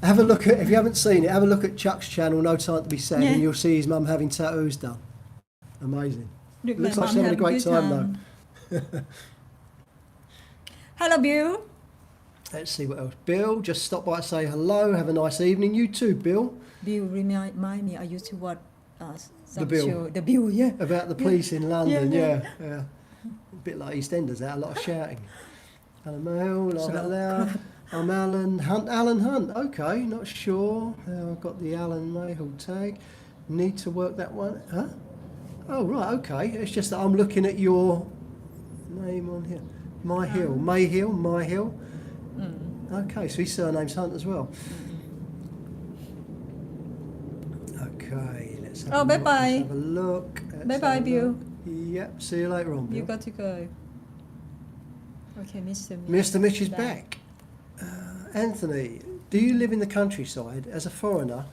have a look at. If you haven't seen it, have a look at Chuck's channel. No Time to Be Sad, and you'll see his mum having tattoos done. Amazing. Looks like she's having a great time though. Hello, Bill. Let's see what else. Bill, just stop by to say hello. Have a nice evening. You too, Bill. Bill, remind me. I used to watch the Bill. Show. The Bill, yeah. About the police in London, yeah. A bit like EastEnders, that. A lot of shouting. Hello, Mel. I'm Alan Hunt. Alan Hunt. Okay, not sure. I've got the Alan Mayhill tag. Need to work that one. Huh? Oh, right. Okay. It's just that I'm looking at your name on here. Mayhill. Okay, so his surname's Hunt as well. Okay, let's have a bye-bye. Let's have a look. Bye-bye, Bill. Yep, see you later on, You Bill. got to go. Okay, Mr. Mitch. Mr. Mitch is back. Anthony, do you live in the countryside? As a foreigner,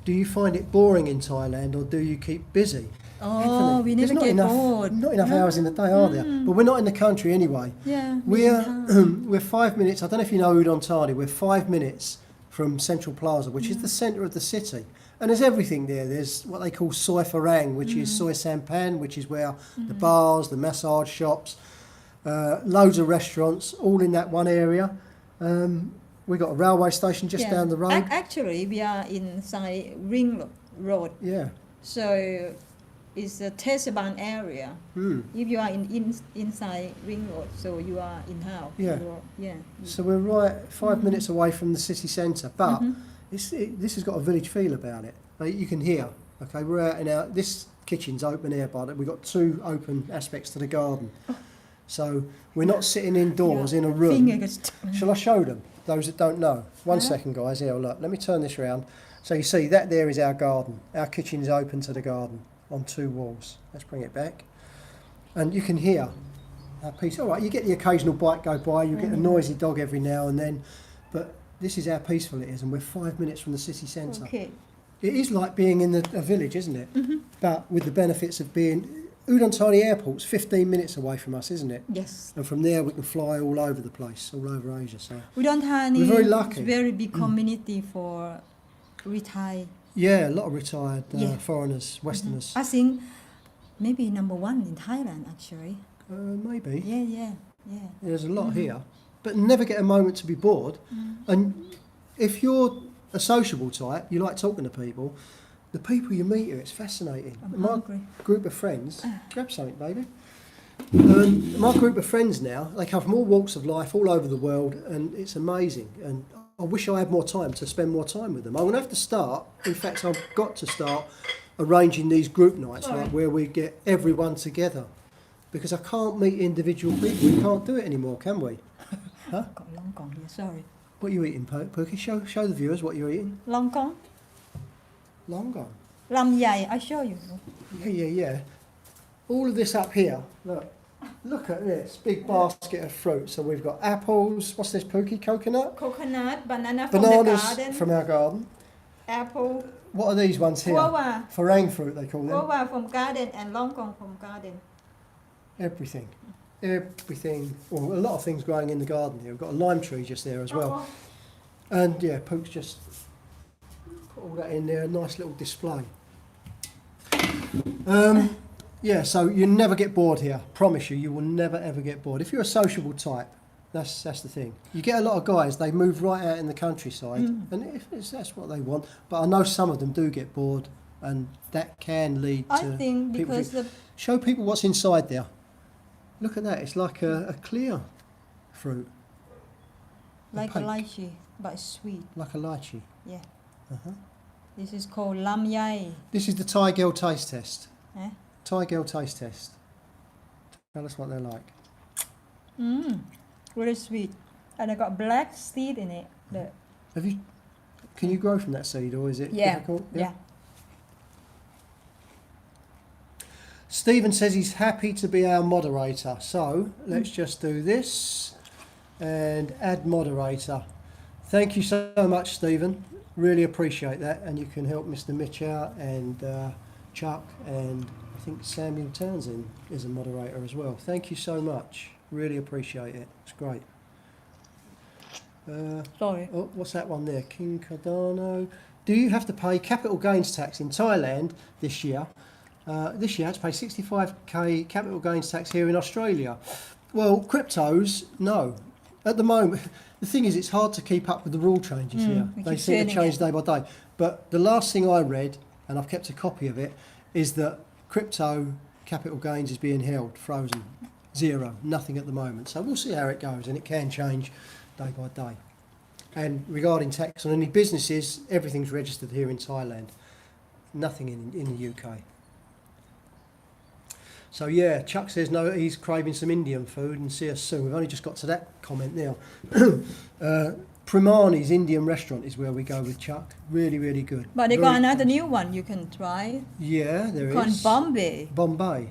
do you find it boring in Thailand or do you keep busy? Oh, Anthony, we there's never get bored. Not enough hours in the day, are there? But we're not in the country anyway. Yeah. We're 5 minutes. I don't know if you know Udon Thani. We're 5 minutes from Central Plaza, which is the centre of the city. And there's everything there. There's what they call soy farang, which is soy sampan, which is where the bars, the massage shops, loads of restaurants, all in that one area. We've got a railway station just down the road. Actually, we are inside Ring Road. Yeah. So it's a Tesaban area. If you are inside Ring Road, so you are in town. Yeah. Yeah. So we're right 5 minutes away from the city centre, but this has got a village feel about it. Like you can hear. Okay, we're out in this kitchen's open air, but we've got two open aspects to the garden. So we're not sitting indoors in a room. Shall I show them, those that don't know? One second, guys. Here, look. Let me turn this around. So you see, that there is our garden. Our kitchen is open to the garden on two walls. Let's bring it back. And you can hear our peace. All right, you get the occasional bike go by. You get a noisy dog every now and then. But this is how peaceful it is. And we're 5 minutes from the city centre. Okay. It is like being in a village, isn't it? But with the benefits of being... Udon Thani Airport's 15 minutes away from us, isn't it? Yes. And from there we can fly all over the place, all over Asia. So Udon Thani we're very lucky. is very big community for retired. Yeah, a lot of retired foreigners, Westerners. I think maybe number one in Thailand actually. Maybe. Yeah. There's a lot here, but never get a moment to be bored. And if you're a sociable type, you like talking to people. The people you meet here, it's fascinating. I'm My hungry. group of friends, grab something, baby. My group of friends now, they come from all walks of life, all over the world, and it's amazing. And I wish I had more time to spend more time with them. I'm going to have to start, in fact, I've got to start arranging these group nights, like where we get everyone together. Because I can't meet individual people. We can't do it anymore, can we? Huh? Got long gong here, sorry. What are you eating, Pookie? Show the viewers what you're eating. Long gong? Long gone. Lam yai, I show you. Yeah. All of this up here, look at this big basket of fruit. So we've got apples, what's this, Pookie? Coconut? Coconut, banana from the Bananas garden. from our garden. Apple. What are these ones here? Guava. Farang fruit, they call them. Guava from garden and long gong from garden. Everything. Well, a lot of things growing in the garden here. We've got a lime tree just there as well. And yeah, Pook's just put all that in there, a nice little display. Yeah, so you never get bored here. Promise you, you will never ever get bored. If you're a sociable type, that's the thing. You get a lot of guys, they move right out in the countryside, and that's what they want. But I know some of them do get bored, and that can lead to... I think because Show people what's inside there. Look at that, it's like a clear fruit. like a lychee, but it's sweet. Like a lychee. Yeah. Uh-huh. This is called lam yai. This is the Thai girl taste test. Eh? Thai girl taste test. Tell us what they're like. Really sweet. And I got black seed in it. Look. Can you grow from that seed, or is it difficult? Yeah. Stephen says he's happy to be our moderator. So let's just do this and add moderator. Thank you so much, Stephen. Really appreciate that. And you can help Mr. Mitch out and Chuck, and I think Samuel Townsend is a moderator as well. Thank you so much. Really appreciate it. It's great. Sorry. Oh, what's that one there? King Cardano. Do you have to pay capital gains tax in Thailand this year? This year I had to pay 65k capital gains tax here in Australia. Well, cryptos, no. At the moment, the thing is, it's hard to keep up with the rule changes here. They seem to change day by day. But the last thing I read, and I've kept a copy of it, is that crypto capital gains is being held, frozen, zero, nothing at the moment. So we'll see how it goes, and it can change day by day. And regarding tax on any businesses, everything's registered here in Thailand, nothing in the UK. So yeah, Chuck says no, he's craving some Indian food and see us soon. We've only just got to that comment now. Primani's Indian restaurant is where we go with Chuck. Really, really good. But they got another new one you can try. Yeah, there Called is. Bombay. Bombay.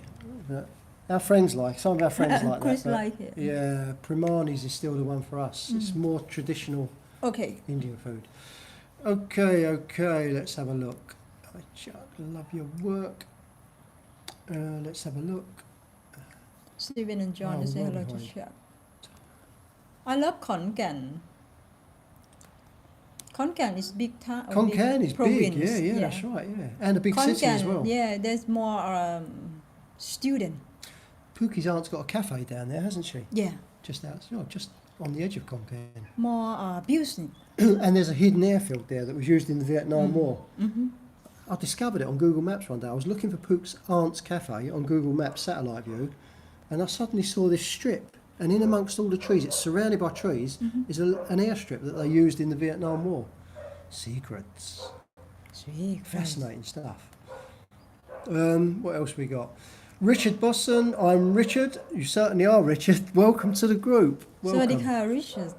But our friends like, some of our friends like Chris that. but like it. Yeah, Primani's is still the one for us. It's more traditional Okay. Indian food. Okay, let's have a look. Hi Chuck, love your work. Let's have a look. Stephen and John, Oh, they say well hello to behind. Chuck. I love Khon Kaen. Khon Kaen is big town. Khon Kaen is big, province. yeah, that's right, yeah. And a big Khon city as Kaen, well. yeah, there's more student. Pookie's aunt's got a cafe down there, hasn't she? Yeah, Just just on the edge of Khon Kaen. more business. And there's a hidden airfield there that was used in the Vietnam War. Mm-hmm. I discovered it on Google Maps one day. I was looking for Pook's aunt's cafe on Google Maps satellite view, and I suddenly saw this strip. And in amongst all the trees, it's surrounded by trees, is an airstrip that they used in the Vietnam War. Secrets. Sweet. Fascinating stuff. What else we got? Richard Bosson, I'm Richard. You certainly are, Richard. Welcome to the group. Welcome. Sawadika Richard.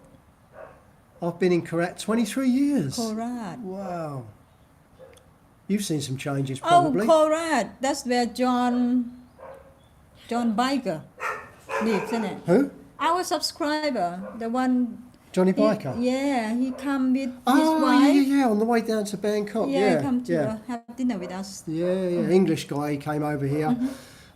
I've been in Korat 23 years. Korat. Wow. You've seen some changes, Oh, probably. Korat. That's where John Biker lives, isn't it? Who? Our subscriber, the one. Johnny Biker. Yeah, he come with his Oh, wife. yeah, on the way down to Bangkok. Yeah, Yeah, come to yeah. have dinner with us. Yeah, English guy, he came over here.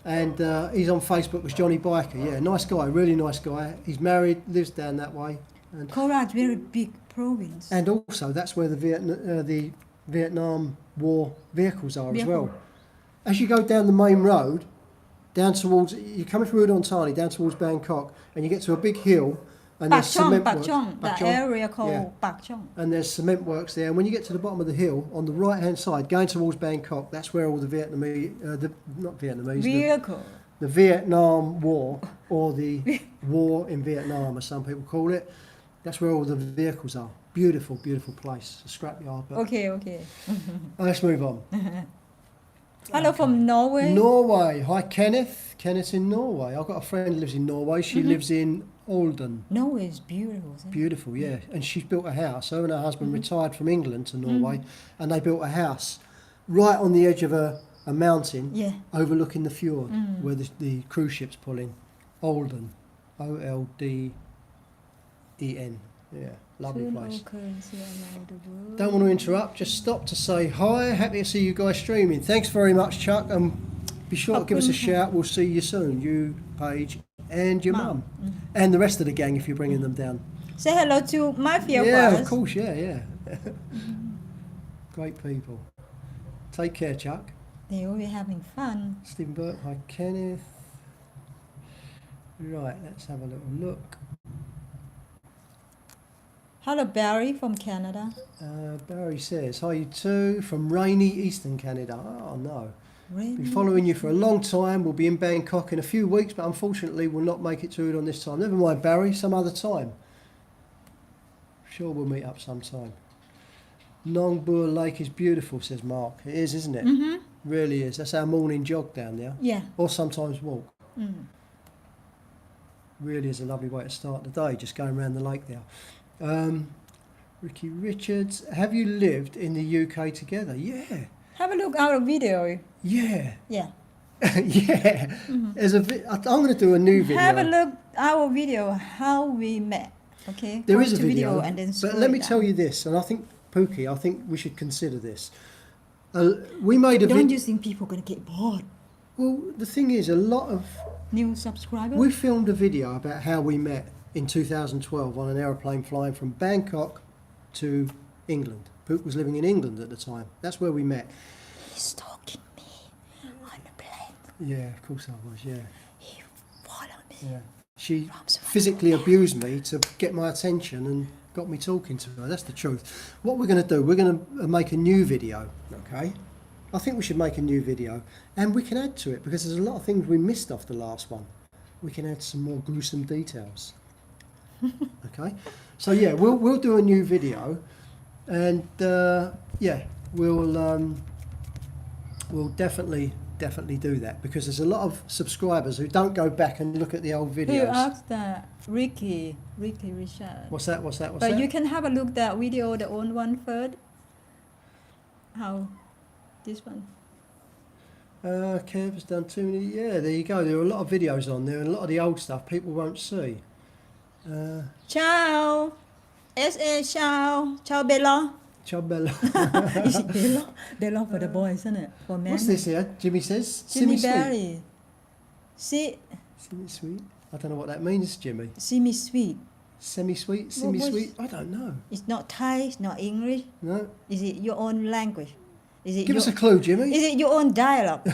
And he's on Facebook as Johnny Biker. Yeah, nice guy, really nice guy. He's married, lives down that way. And Korat, very big province. And also, that's where the Vietnam War vehicles are as well. As you go down the main road, down towards, you're coming through Udon Thani, down towards Bangkok, and you get to a big hill, and Pak there's Chong, cement Pak works. Chong, Pak the Chong, area called yeah. Pak Chong. And there's cement works there. And when you get to the bottom of the hill, on the right-hand side, going towards Bangkok, that's where all the Vehicle. the Vietnam War, or the war in Vietnam, as some people call it. That's where all the vehicles are. Beautiful, beautiful place. A scrapyard. But Okay. let's move on. Hello from Norway. Norway. Hi, Kenneth. Kenneth's in Norway. I've got a friend who lives in Norway. She lives in Olden. Norway is beautiful. Isn't it? Beautiful, yeah. And she's built a house. Her and her husband retired from England to Norway, and they built a house right on the edge of a mountain, Yeah. overlooking the fjord where the cruise ships pull in. Olden. Olden. Yeah, lovely place. Don't want to interrupt, just stop to say hi. Happy to see you guys streaming. Thanks very much, Chuck. Be sure to give us a shout. We'll see you soon. You, Paige, and your mum. And the rest of the gang if you're bringing them down. Say hello to my field Yeah, first. of course, yeah. Great people. Take care, Chuck. They will be having fun. Stephen Burke, hi, Kenneth. Right, let's have a little look. Hello, Barry from Canada. Barry says, hi you too, from rainy eastern Canada. Oh no. Really? Been following you for a long time. We'll be in Bangkok in a few weeks, but unfortunately we'll not make it to it on this time. Never mind, Barry, some other time. Sure we'll meet up sometime. Nong Bua Lake is beautiful, says Mark. It is, isn't it? Mm-hmm. Really is. That's our morning jog down there. Yeah. Or sometimes walk. Mm. Really is a lovely way to start the day, just going around the lake there. Ricky Richards, have you lived in the UK together? Yeah. Have a look at our video. Yeah. Yeah. Yeah. There's I'm going to do a new video. Have a look at our video how we met. Okay. There Go is a to video, and then but scroll let me down. tell you this, and I think, Pookie, I think we should consider this. We made a Don't video. you think people gonna get bored? Well, the thing is, a lot of... New subscribers? We filmed a video about how we met in 2012 on an aeroplane flying from Bangkok to England. Pook was living in England at the time. That's where we met. He's stalking me on the plane. Yeah, of course I was, yeah. He followed me. Yeah. She from Sri physically abused me to get my attention and got me talking to her. That's the truth. What we're going to do, we're going to make a new video, okay? I think we should make a new video, and we can add to it because there's a lot of things we missed off the last one. We can add some more gruesome details. Okay? So yeah, we'll do a new video, and yeah, we'll definitely do that because there's a lot of subscribers who don't go back and look at the old Who videos. asked that? Ricky Richard. What's that? But you can have a look that video, the old one first. How? This one. Kev's done too many. Yeah, there you go. There are a lot of videos on there, and a lot of the old stuff people won't see. Ciao. SA ciao. Ciao Bello. Ciao Bella. Is it Bello? Bello for the boys, isn't it? For men. What's this here? Jimmy says. Jimmy Simi-sweet. Berry. See, Semi-sweet. I don't know what that means, Jimmy. semi-sweet. Semi-sweet? What Semi-sweet? I don't know. It's not Thai, it's not English. No. Is it your own language? Is it Give your, us a clue, Jimmy. Is it your own dialogue?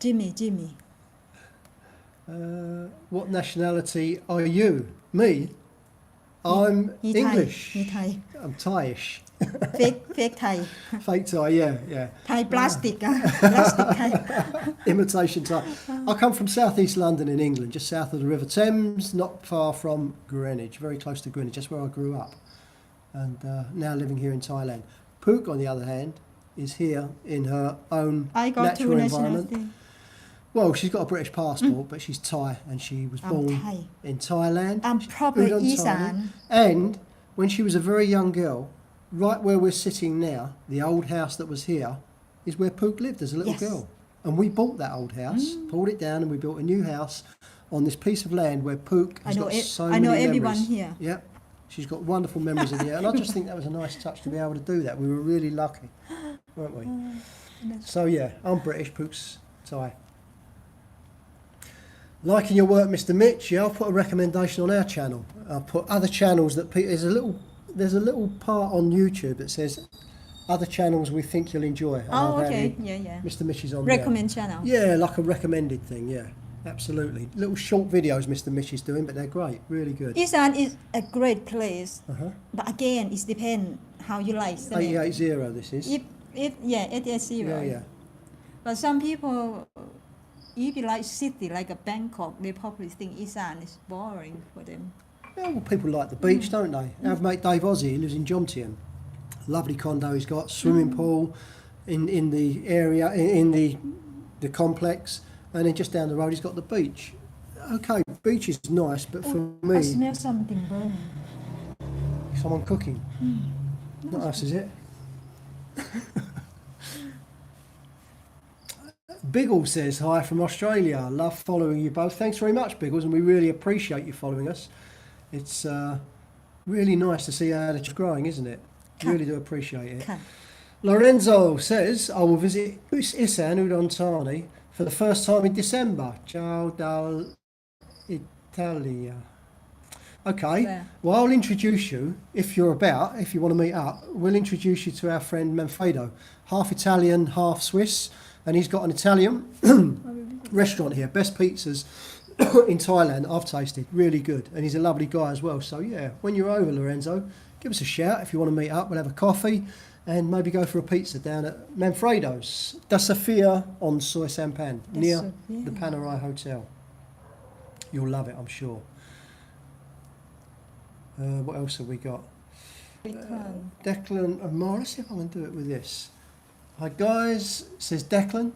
Jimmy. What nationality are you? Me? I'm He English. Thai. He Thai. I'm Thaiish. Fake Thai. Fake Thai, yeah. Thai plastic. Plastic Thai. Imitation Thai. I come from southeast London in England, just south of the River Thames, not far from Greenwich, very close to Greenwich, just where I grew up. And now living here in Thailand. Pook, on the other hand, is here in her own I got two natural environment. nationalities. Well, she's got a British passport, but she's Thai, and she was I'm born Thai. in Thailand. I'm probably Udon Thani. Isan. And when she was a very young girl, right where we're sitting now, the old house that was here, is where Pook lived as a little Yes. girl. And we bought that old house, pulled it down, and we built a new house on this piece of land where Pook has got so I many know memories. everyone here. Yeah, she's got wonderful memories in here, and I just think that was a nice touch to be able to do that. We were really lucky, weren't we? So yeah, I'm British, Pook's Thai. Liking your work, Mr. Mitch. Yeah, I'll put a recommendation on our channel. I'll put other channels that people. There's a little part on YouTube that says other channels we think you'll enjoy. And Oh, I've okay. added Yeah. Mr. Mitch is on Recommend channel. there. Yeah, like a recommended thing. Yeah, absolutely. Little short videos Mr. Mitch is doing, but they're great, really good. Isan is a great place, Uh-huh. but again, it depends how you like. Isn't it? 880 this is. If 880. Yeah. But some people, if you like city like a Bangkok, they probably think Isan is boring for them. Yeah, well, people like the beach, don't they? Our mate Dave Ozzie, he lives in Jomtien. Lovely condo he's got, swimming pool in the area, in the complex, and then just down the road he's got the beach. Okay, beach is nice, but for I me, smell something burning. someone cooking. Not us, is it? Biggle says hi from Australia. Love following you both. Thanks very much, Biggles, and we really appreciate you following us. It's really nice to see how it's growing, isn't it? Really do appreciate it. Okay. Lorenzo says, I will visit Isan Udon Thani for the first time in December. Ciao dal Italia. Okay, Where? well, I'll introduce you, if you're about, if you want to meet up, we'll introduce you to our friend Manfredo, half Italian, half Swiss, and he's got an Italian restaurant here, best pizzas in Thailand I've tasted, really good, and he's a lovely guy as well. So yeah, when you're over, Lorenzo, give us a shout if you want to meet up. We'll have a coffee and maybe go for a pizza down at Manfredo's Da Sofia on Soy Sampan, Da near Sofia. the Pattaya Hotel. You'll love it, I'm sure. What else have we got? Declan and Mara. Let's see if I can do it with this. Hi guys, says Declan.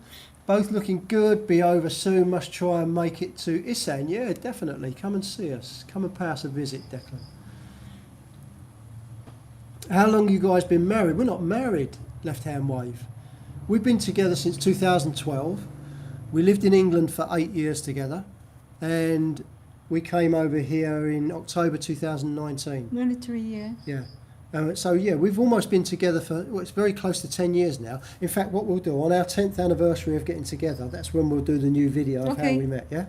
Both looking good. Be over soon. Must try and make it to Isan. Yeah, definitely. Come and see us. Come and pay us a visit, Declan. How long you guys been married? We're not married. Left hand wave. We've been together since 2012. We lived in England for 8 years together, and we came over here in October 2019. Nearly 3 years. Yeah. So yeah, we've almost been together for, well, it's very close to 10 years now. In fact, what we'll do on our 10th anniversary of getting together, that's when we'll do the new video of how Okay. we met, yeah?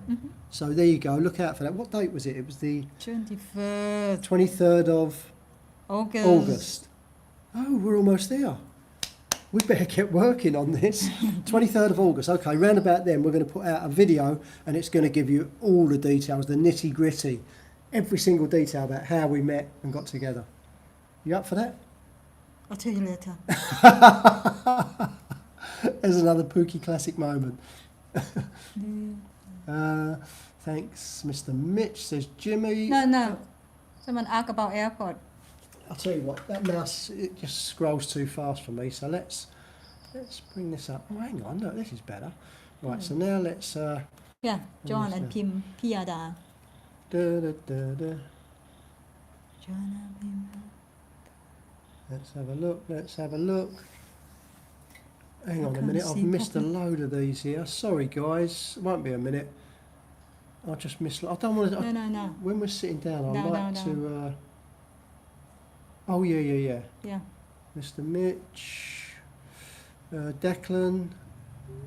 So there you go, look out for that. What date was it? It was the 23rd 23rd of August. August. Oh, we're almost there. We better get working on this. 23rd of August. Okay, round about then we're going to put out a video and it's going to give you all the details, the nitty gritty, every single detail about how we met and got together. You up for that? I'll tell you later. There's another Pookie classic moment. Thanks, Mr. Mitch, says Jimmy. No. Someone asked about airport. I'll tell you what, that mouse, it just scrolls too fast for me, so let's bring this up. Oh, hang on, look, this is better. Right, so now let's... Yeah, John Yes, and Pim Piada. da, da, da, da. John and Pim. Let's have a look, let's have a look. Hang on a can't minute, I've see missed a properly. load of these here. Sorry guys, it won't be a minute. I'll just miss. I don't want to. No. When we're sitting down, I'd No, like no. to. Oh yeah. Yeah. Mr. Mitch, Declan.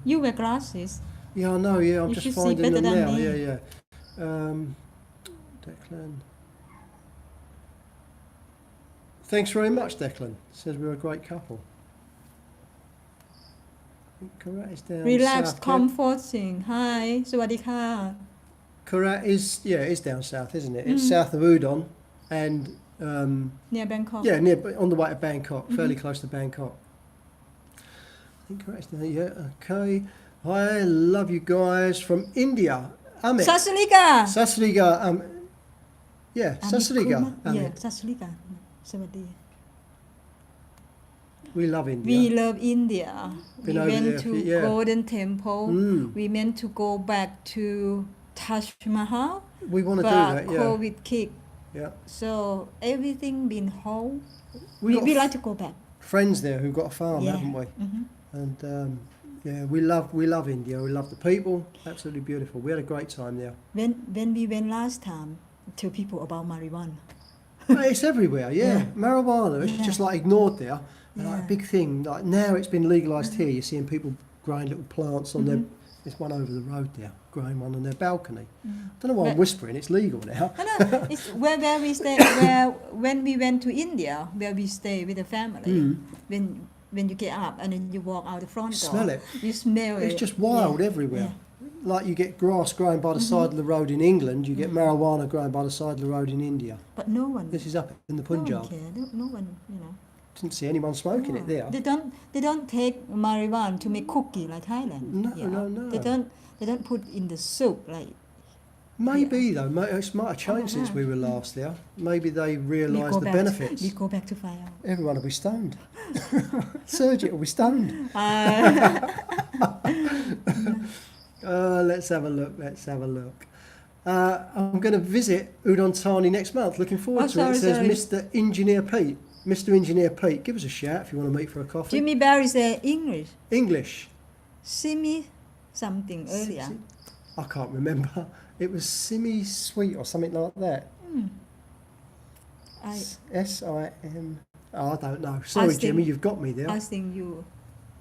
You wear glasses. Yeah, I know. Yeah, I'm You just should see finding them better than now. me. Yeah. Declan. Thanks very much, Declan. Says we're a great couple. Karat is down Relaxed, south. comforting. Hi, สวัสดีค่ะ Karat is down south, isn't it? It's south of Udon, and near Bangkok. yeah, near on the way to Bangkok, fairly close to Bangkok. I think Karat's down. Yeah, okay. I love you guys from India. Amit. ซัสริกา Sasriga. Yeah, Sasriga. Yeah, ซัสริกา สวัสดี We love India. We love India. Been We over went there to yeah. Golden Temple. We meant to go back to Taj Mahal, We want to do but that, yeah. COVID kicked. Yeah. So everything been hold. We got We like to go back. friends there who've got a farm, Yeah. haven't we? Mhm. And yeah, we love India. We love the people. Absolutely beautiful. We had a great time there. When we went last time, tell people about marijuana. It's everywhere, yeah. Yeah. Marijuana, it's Yeah. just like ignored there. Like Yeah. a big thing. Like now it's been legalised here. You're seeing people growing little plants on their. There's one over the road there, growing one on their balcony. I don't know why I'm But- whispering. It's legal now. No, it's where we stay. When we went to India, where we stay with the family. When you get up and then you walk out the front door, Smell it. You smell it. It's just wild Yeah. everywhere. Yeah. Like you get grass growing by the side of the road in England, you get marijuana growing by the side of the road in India. But no one. This is up in the No one Punjab. care. No one. You know. Didn't see anyone smoking it there. They don't take marijuana to make cookie like Thailand. No, you know. no. They don't put in the soup like. Maybe though, it might have changed since we were last there. Maybe they realised the benefits. We go back to find out. Everyone will be stoned. Sergio will be stoned. Let's have a look. I'm going to visit Udon Thani next month. Looking forward to it. It says Mr. Engineer Pete. Mr. Engineer Pete, give us a shout if you want to meet for a coffee. Jimmy Barry said English. English. Simi something earlier. I can't remember. It was Simi Sweet or something like that. S-I-M... Oh, I don't know. Sorry, Jimmy, you've got me there. I think you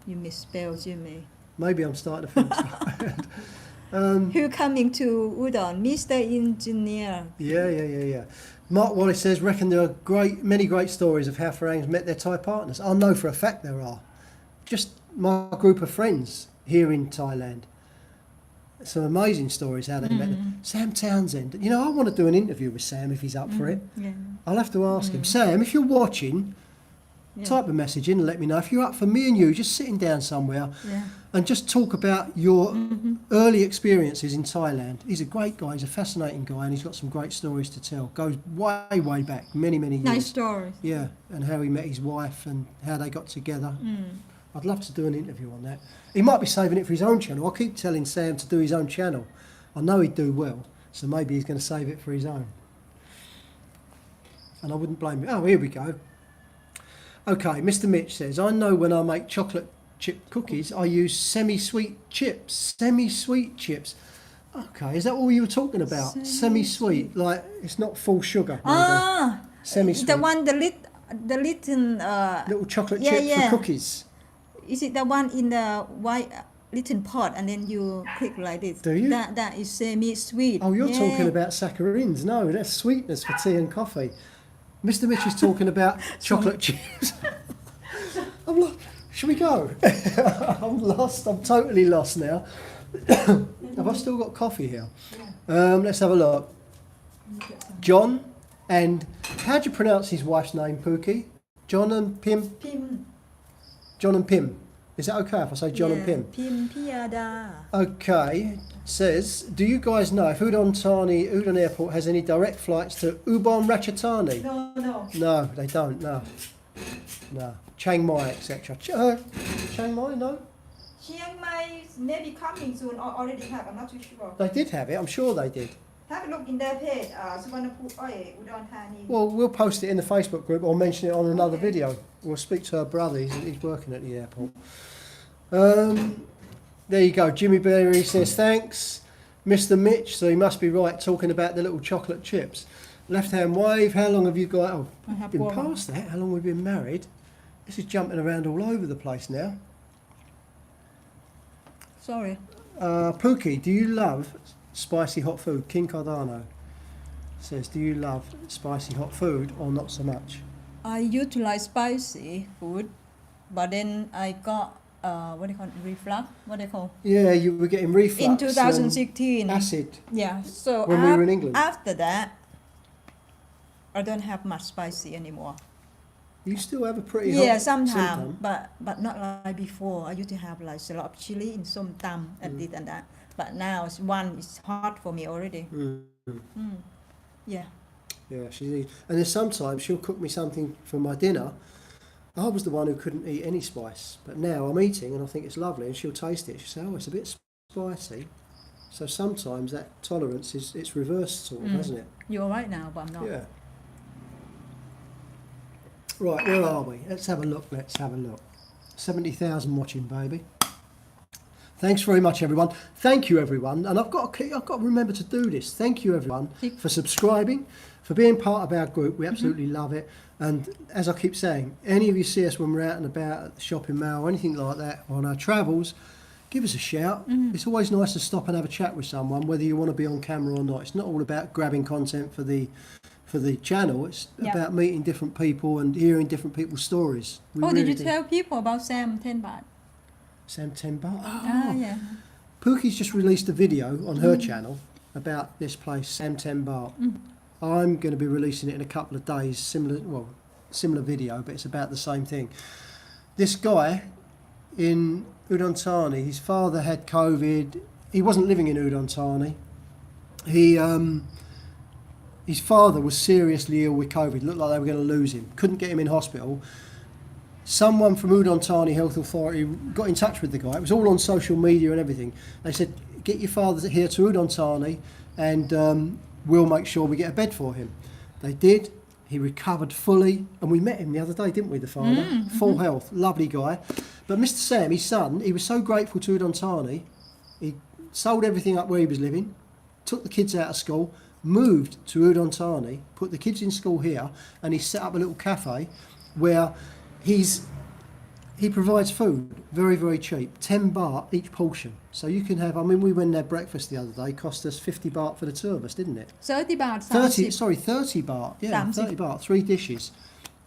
misspelled Jimmy. Maybe I'm starting to feel tired. Who coming to Udon? Mr. Engineer. Yeah. Mark Wallace says, reckon there are many great stories of how Farangs met their Thai partners. I know for a fact there are. Just my group of friends here in Thailand. Some amazing stories how they met them. Sam Townsend. You know, I want to do an interview with Sam if he's up for it. Yeah. I'll have to ask him. Sam, if you're watching, type a message in and let me know. If you're up for me and you just sitting down somewhere and just talk about your early experiences in Thailand. He's a great guy. He's a fascinating guy and he's got some great stories to tell. Goes way, way back, many, many years. Nice stories. Yeah, and how he met his wife and how they got together. I'd love to do an interview on that. He might be saving it for his own channel. I keep telling Sam to do his own channel. I know he'd do well, so maybe he's going to save it for his own. And I wouldn't blame him. Oh, here we go. Okay, Mr. Mitch says, I know when I make chocolate chip cookies, I use semi-sweet chips. Semi-sweet chips. Okay, is that all you were talking about? Semi-sweet, like it's not full sugar. Ah, Semi-sweet. the one, the little Little chocolate chip for cookies. Is it the one in the white little pot and then you click like this? Do you? That is semi-sweet. Oh, you're talking about saccharins. No, that's sweetness for tea and coffee. Mr. Mitch is talking about chocolate chips. I'm like, should we go? I'm lost. I'm totally lost now. Have I still got coffee here? Let's have a look. John and... How do you pronounce his wife's name, Pookie? John and Pim? John and Pim. Is that okay if I say John and Pim? Pim Piada. Okay. Says, do you guys know if Udon Thani, Udon Airport has any direct flights to Ubon Ratchathani? No. No, they don't, no. Chiang Mai, etc. Chiang Mai, no? Chiang Mai maybe coming soon or already have, I'm not too sure. They did have it, I'm sure they did. Have a look in their page, Udon Thani. Well, we'll post it in the Facebook group or mention it on another video. We'll speak to her brother, he's working at the airport. There you go. Jimmy Berry says thanks. Mr. Mitch, so he must be right talking about the little chocolate chips. Left hand wave. How long have you got? Oh, I have been one. past that. How long have we been married? This is jumping around all over the place now. Sorry. Pookie, do you love spicy hot food? King Cardano says, do you love spicy hot food or not so much? I used to like spicy food, but then I got what do you call it? Reflux? What do you call? Yeah, you were getting reflux. In 2016. Acid. Yeah. So When we were in England. after that, I don't have much spicy anymore. You still have a pretty Yeah, hot sometimes, but not like before. I used to have like a lot of chili in som tam and this and that. But now one is hot for me already. Yeah. Yeah, and then sometimes she'll cook me something for my dinner. I was the one who couldn't eat any spice, but now I'm eating and I think it's lovely, and she'll taste it. She'll say, "Oh, it's a bit spicy." So sometimes that tolerance it's reversed, sort of, hasn't it? You're all right now, but I'm not. Yeah. Right, where are we? Let's have a look. 70,000 watching, baby. Thanks very much, everyone. Thank you, everyone. And I've got to remember to do this. Thank you, everyone, for subscribing, for being part of our group. We absolutely love it. And as I keep saying, any of you see us when we're out and about at the shopping mall or anything like that, or on our travels, give us a shout. It's always nice to stop and have a chat with someone, whether you want to be on camera or not. It's not all about grabbing content for the channel. It's about meeting different people and hearing different people's stories. Did you tell people about Sam 10 baht? Sam 10 baht? Yeah. Pookie's just released a video on her channel about this place, Sam 10 baht. I'm going to be releasing it in a couple of days, similar video, but it's about the same thing. This guy in Udon Thani, his father had COVID. He wasn't living in Udon Thani. His father was seriously ill with COVID. Looked like they were going to lose him. Couldn't get him in hospital. Someone from Udon Thani Health Authority got in touch with the guy. It was all on social media and everything. They said, "Get your father here to Udon Thani and we'll make sure we get a bed for him." They did. He recovered fully. And we met him the other day, didn't we, the father? Full health. Lovely guy. But Mr. Sam, his son, he was so grateful to Udon Thani. He sold everything up where he was living, took the kids out of school, moved to Udon Thani, put the kids in school here, and he set up a little cafe where he provides food very, very cheap, 10 baht each portion. So you can have, we went and had breakfast the other day, cost us 50 baht for the two of us, didn't it? 30 baht. 30 baht, yeah, 30. 30 baht, 3 dishes.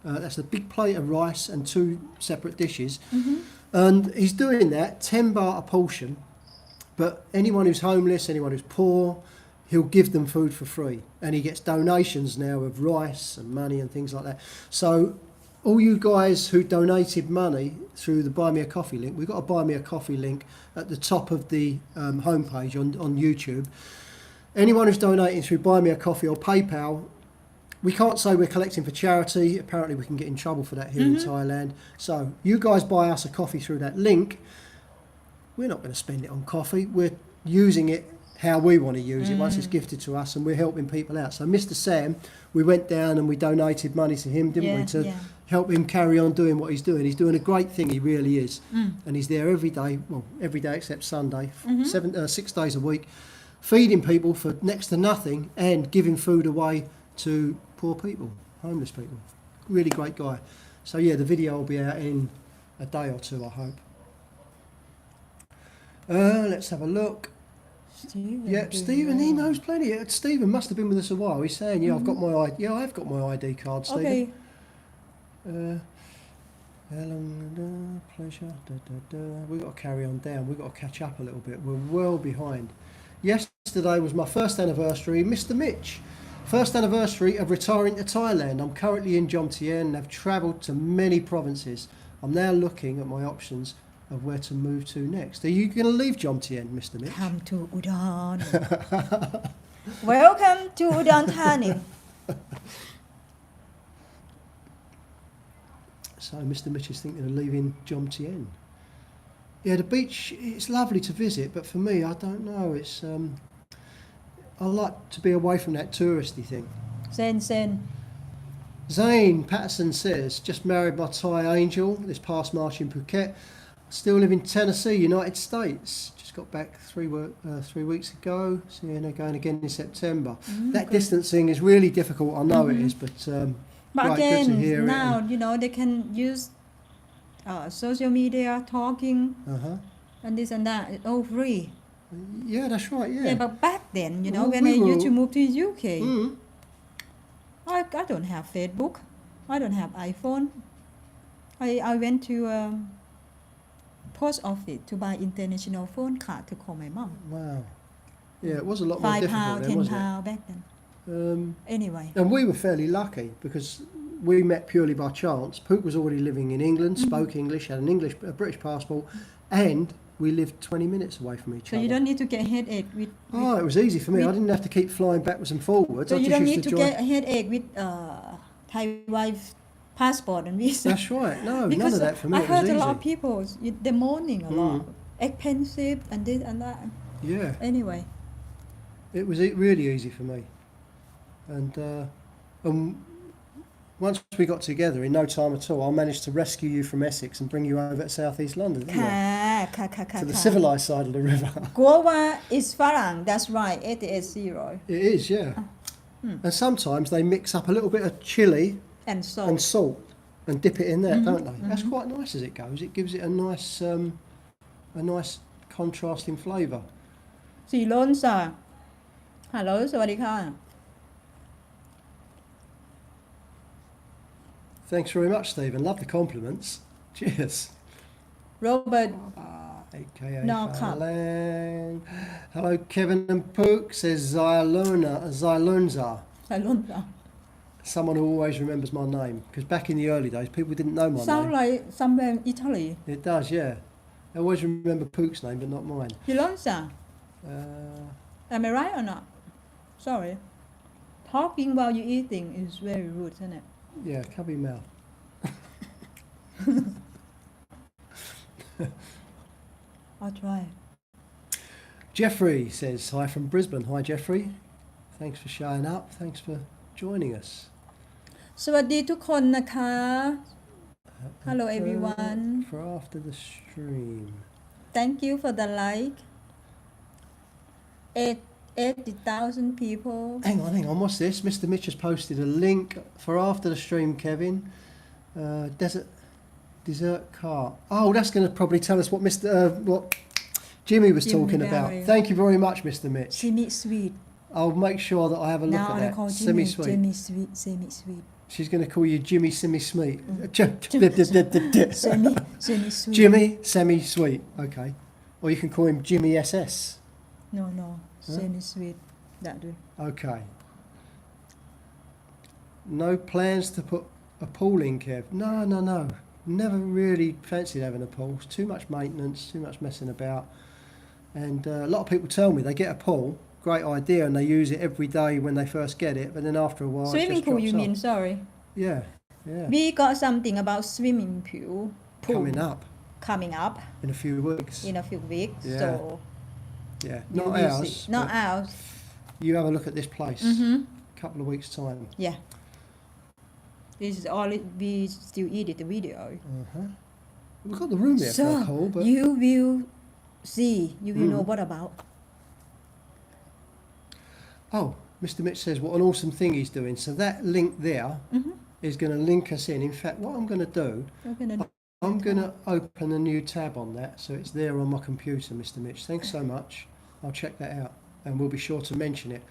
That's a big plate of rice and 2 separate dishes. And he's doing that, 10 baht a portion, but anyone who's homeless, anyone who's poor, he'll give them food for free. And he gets donations now of rice and money and things like that. So all you guys who donated money through the Buy Me a Coffee link, we've got a Buy Me a Coffee link at the top of the homepage on YouTube. Anyone who's donating through Buy Me a Coffee or PayPal, we can't say we're collecting for charity. Apparently we can get in trouble for that here in Thailand. So you guys buy us a coffee through that link. We're not going to spend it on coffee. We're using it how we want to use it once it's gifted to us, and we're helping people out. So Mr. Sam, we went down and we donated money to him, didn't we, to help him carry on doing what he's doing. He's doing a great thing, he really is. And he's there every day, every day except Sunday, 6 days a week, feeding people for next to nothing and giving food away to poor people, homeless people. Really great guy. So yeah, the video will be out in a day or two, I hope. Let's have a look. Stephen, he knows plenty. Stephen must have been with us a while. He's saying, I've got my ID. Yeah, I've got my ID card, Stephen. Okay. Pleasure. We've got to carry on down. We've got to catch up a little bit. We're well behind. Yesterday was my first anniversary, Mr. Mitch. First anniversary of retiring to Thailand. I'm currently in Jomtien and have travelled to many provinces. I'm now looking at my options of where to move to next. Are you going to leave Jomtien, Mr. Mitch? Come to Udon. Welcome to Udon Thani. So Mr. Mitch is thinking of leaving Jomtien. Yeah, the beach, it's lovely to visit, but for me, I don't know. It's I like to be away from that touristy thing. Sen. Zane Patterson says, just married my Thai angel this past March in Phuket. Still live in Tennessee, United States. Just got back 3 weeks ago. Seeing her going again in September. That good. distancing is really difficult. I know it is, but But right, good to hear again, now it. they can use social media, talking, Uh-huh. and this and that. It's all free. Yeah, that's right. Yeah, Yeah. but back then, Well, when we I used to were- move to UK, Mm. I don't have Facebook. I don't have iPhone. I went to post office to buy international phone card to call my mom. Wow. Yeah, it was a lot more £5, difficult then, wasn't £10 back then. it? Anyway, And we were fairly lucky because we met purely by chance. Pook was already living in England, spoke English, had a British passport, and we lived 20 minutes away from each so other. you don't need to get headache with. Oh, it was easy for me. I didn't have to keep flying backwards and forwards. So I you just don't used need to join. get a headache with Thai wife passport and visa. That's right. No, none Because of that for me. I It was heard a easy. lot of people they're moaning a lot, expensive and this and that. Yeah, Anyway, it was really easy for me. And once we got together, in no time at all, I managed to rescue you from Essex and bring you over to South East London, didn't ค่ะ I? ค่ะค่ะค่ะ To the ค่ะ civilised side of the river. กลัวว่า is ฝรั่ง that's right 88 It is, yeah. And sometimes they mix up a little bit of chili and so and salt and dip it in there, don't they? That's quite nice as it goes. It gives it a nice contrasting flavour. สีล้นจ้ะฮัลโหลสวัสดีค่ะ Thanks very much, Stephen. Love the compliments. Cheers. Robert AKA No, cup. Thailand. Hello, Kevin and Pook, says Zylunza. ใส่ล้นจ้ะ Someone who always remembers my name. Because back in the early days, people didn't know my sound name. like somewhere in Italy It does, yeah. I always remember Pook's name, but not mine. สีล้นจ้ะ Uh, am I right or not sorry talking while you eating is very rude isn't it yeah, cover your mouth. I'll try Jeffrey says hi from Brisbane. Hi, Jeffrey. Thanks for showing up. Thanks for joining us. สวัสดีทุกคนนะคะ Hello everyone For after the stream. thank you for the like 80,000 people Hang on. What's this? Mr. Mitch has posted a link for after the stream, Kevin. Dessert cart. Oh, that's going to probably tell us what what Jimmy was Jimmy talking about. Barry. Thank you very much, Mr. Mitch. semi sweet I'll make sure that I have a look now at I that. call Jimmy Semi-sweet. Jimmy sweet semi sweet She's going to call you Jimmy Semi-Sweet. semi sweet Jimmy Semi-Sweet. Okay. Or you can call him Jimmy SS. no semi sweet that do Okay. No plans to put a pool in, Kev? No. Never really fancied having a pool. It's too much maintenance, too much messing about. And a lot of people tell me they get a pool, great idea, and they use it every day when they first get it, but then after a while swimming it just pool drops you off. mean sorry Yeah. we got something about swimming pool Coming up in in a few weeks. a few weeks Yeah. so Yeah. you Not will ours. see. Not but ours You have a look at this place. mm-hmm. Couple of weeks' time. Yeah. This is all we still edit the video. Uh-huh. We've got the room there for a call, but you will see. You will know what about. oh, Mr. Mitch says what an awesome thing he's doing. So that link there is going to link us in. In fact, what I'm going to do, We're gonna I'm going to open a new tab on that, so it's there on my computer, Mr. Mitch. Thanks so much. I'll check that out, and we'll be sure to mention it.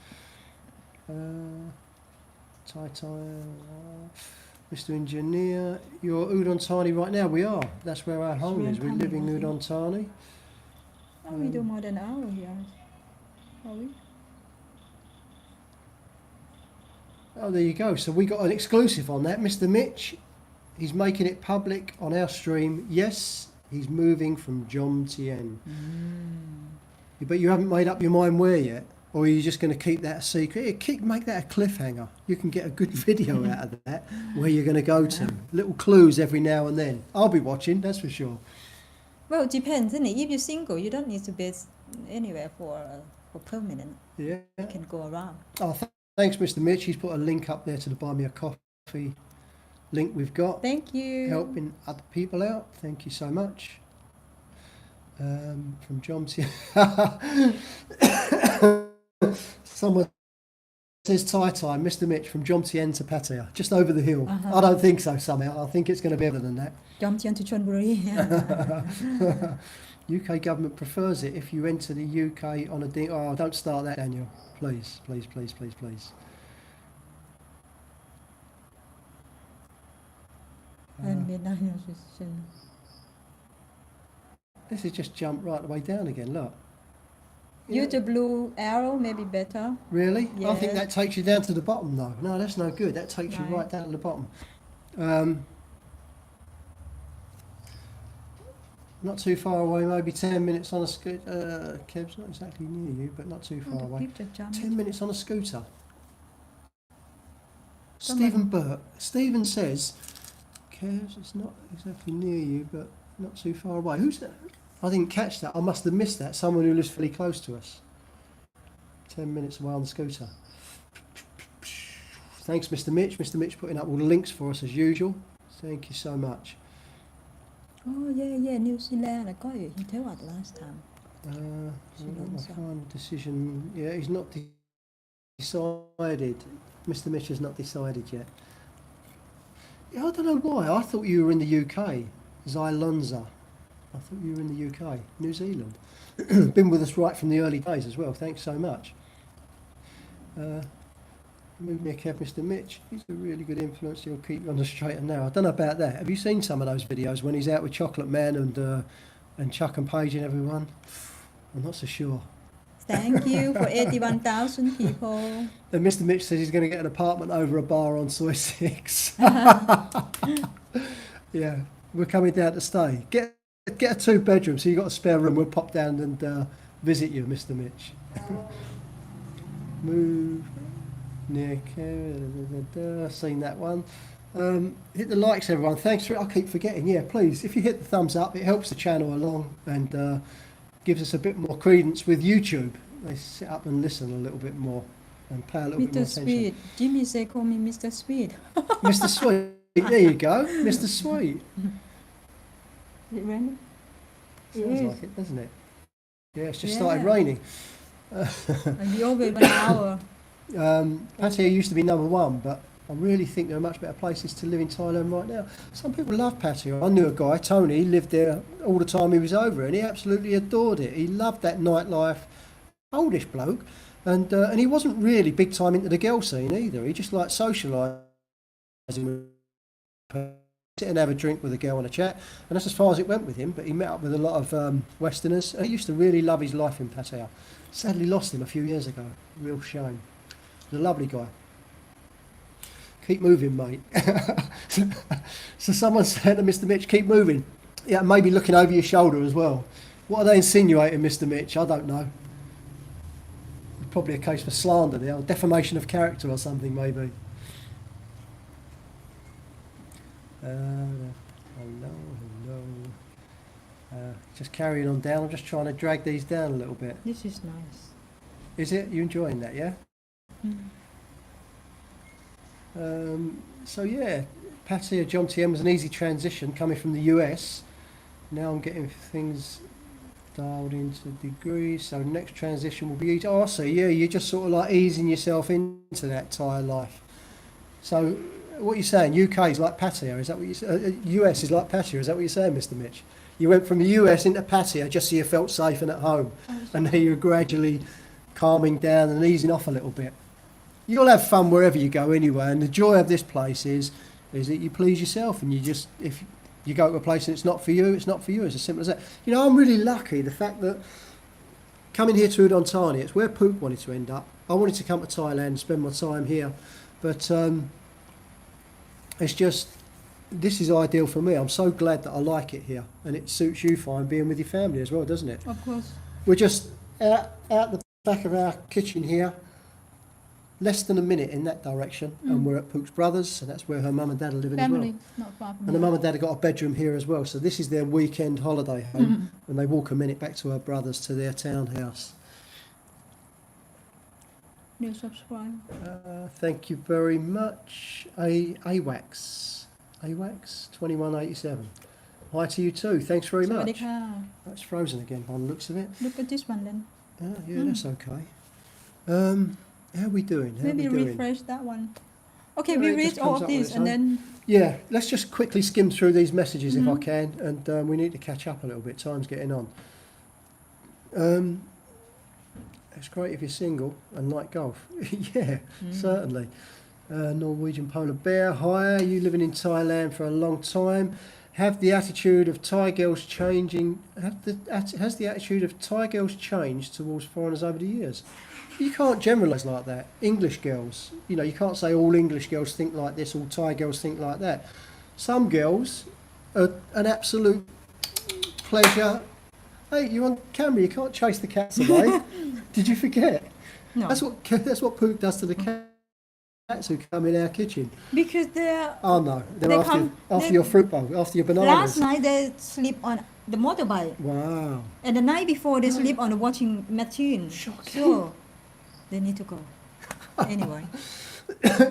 Mr. Engineer, you're Udon Thani right now. We are. That's where our home is. We're living Udon Thani. Oh, we do more than an hour here. Are we? Oh, there you go. So we got an exclusive on that. Mr. Mitch, he's making it public on our stream. Yes, he's moving from Jomtien. But you haven't made up your mind where yet? Or are you just going to keep that a secret? Make that a cliffhanger. You can get a good video out of that, where you're going to go to. Little clues every now and then. I'll be watching, that's for sure. Well, it depends, isn't it? If you're single, you don't need to be anywhere for permanent. Yeah. You can go around. Oh, thanks, Mr. Mitch. He's put a link up there to the Buy Me a Coffee link we've got. Thank you. Helping other people out. Thank you so much. From John T. Someone says Thai time, Mr. Mitch from Jomtien to Pattaya, just over the hill. I don't think so somehow. I think it's going to be better than that. Jomtien to Chonburi. UK government prefers it if you enter the UK on a ding. Oh, don't start that, Daniel. Please, please, please, please, please. This has just jumped right the way down again, look. Use the blue arrow, maybe better. Really? I think Yes. that takes you down to the bottom though. No, that's no good. That takes you Right. right down to the bottom. Not too far away, maybe 10 minutes on a scooter. Kev's not exactly near you, but not too far away. 10 minutes on a scooter. Stephen Burke. Stephen says, Kev's, it's not exactly near you, but not too far away. Who's that? I didn't catch that. I must have missed that. Someone who lives fairly close to us. 10 minutes away on the scooter. Thanks, Mr. Mitch. Mr. Mitch putting up all the links for us as usual. Thank you so much. Oh, yeah, New Zealand. I got it. He told us last time. My final decision. Yeah, he's not decided. Mr. Mitch has not decided yet. Yeah, I don't know why. I thought you were in the UK. Zylonza. I thought you were in the UK. New Zealand. Been with us right from the early days as well. Thanks so much. Move me a Kev, Mr. Mitch. He's a really good influence. He'll keep you on the straight and narrow. I don't know about that. Have you seen some of those videos when he's out with Chocolate Man and Chuck and Paige and everyone? I'm not so sure. Thank you for 81,000 people. And Mr. Mitch says he's going to get an apartment over a bar on Soy 6. Yeah, we're coming down to stay. Get a 2-bedroom so you've got a spare room. We'll pop down and visit you, Mr. Mitch. Move near I've seen that one. Hit the likes, everyone. Thanks for it. I keep forgetting. Yeah, please, if you hit the thumbs up, it helps the channel along and gives us a bit more credence with YouTube. They sit up and listen a little bit more and pay a little bit more Mr. attention. Sweet. Jimmy say call me Mr. Sweet. Mr. Sweet. There you go, Mr. Sweet. Is it raining? Sounds like it, doesn't it? Yeah, it's just started raining. And we over 1 hour. Pattaya used to be #1, but I really think there are much better places to live in Thailand right now. Some people love Pattaya. I knew a guy, Tony, lived there all the time he was over, and he absolutely adored it. He loved that nightlife. Oldish bloke, and he wasn't really big time into the girl scene either. He just liked socialising, sit and have a drink with a girl and a chat, and that's as far as it went with him. But he met up with a lot of Westerners, and he used to really love his life in Pattaya. Sadly lost him a few years ago. Real shame. He's a lovely guy. Keep moving, mate. So someone said to Mr. Mitch, keep moving. Yeah, maybe looking over your shoulder as well. What are they insinuating, Mr. Mitch? I don't know. Probably a case for slander there, or defamation of character or something, maybe. Hello. Just carrying on down. I'm just trying to drag these down a little bit. This is nice. Is it? You enjoying that, yeah? Mm. So yeah, Pattaya Jomtien was an easy transition coming from the US. Now I'm getting things dialed into degrees. So next transition will be easy. Oh, I see. Yeah, you're just sort of like easing yourself into that Thai life. So what you're saying, UK is like Pattaya. Is that what you say? US is like Pattaya. Is that what you're saying, Mr. Mitch? You went from the US into Pattaya just so you felt safe and at home, and now you're gradually calming down and easing off a little bit. You'll have fun wherever you go anyway, and the joy of this place is that you please yourself, and you just, if you go to a place and it's not for you, it's not for you. It's as simple as that. You know, I'm really lucky the fact that coming here to Udon Thani, it's where Pook wanted to end up. I wanted to come to Thailand and spend my time here, but it's just, this is ideal for me. I'm so glad that I like it here, and it suits you fine being with your family as well, doesn't it? Of course. We're just out the back of our kitchen here, less than a minute in that direction, and we're at Pook's brother's, and that's where her mum and dad are living Family, as well. not far from And the here. mum and dad have got a bedroom here as well, so this is their weekend holiday home, and they walk a minute back to her brother's to their townhouse. New subscribe. Thank you very much. AWAX 2187. Hi to you too. Thanks very สวัสดี much. ค่ะ That's frozen again by the looks of it. Look at this one then. Oh, yeah, that's okay. How are we doing? How Maybe are we doing? refresh that one. Okay, Yeah, we it read just all comes of up on this its and own. then Yeah, let's just quickly skim through these messages if I Mhm. can, and we need to catch up a little bit. Time's getting on. It's great if you're single and like golf. Yeah, certainly. Norwegian polar bear. Hi, you living in Thailand for a long time. Have the attitude of Thai girls changing? Has the attitude of Thai girls changed towards foreigners over the years? You can't generalise like that. English girls, you know, you can't say all English girls think like this, all Thai girls think like that. Some girls are an absolute pleasure. Hey, you're on camera. You can't chase the cats away. Did you forget? no, That's what Pook does to the cats who come in our kitchen. because they're Oh no, they're They after, come- after they- your fruit bowl, after your bananas. last night they sleep on the motorbike Wow. and the night before they sleep on the washing machine. Shocking. So they need to go. Anyway,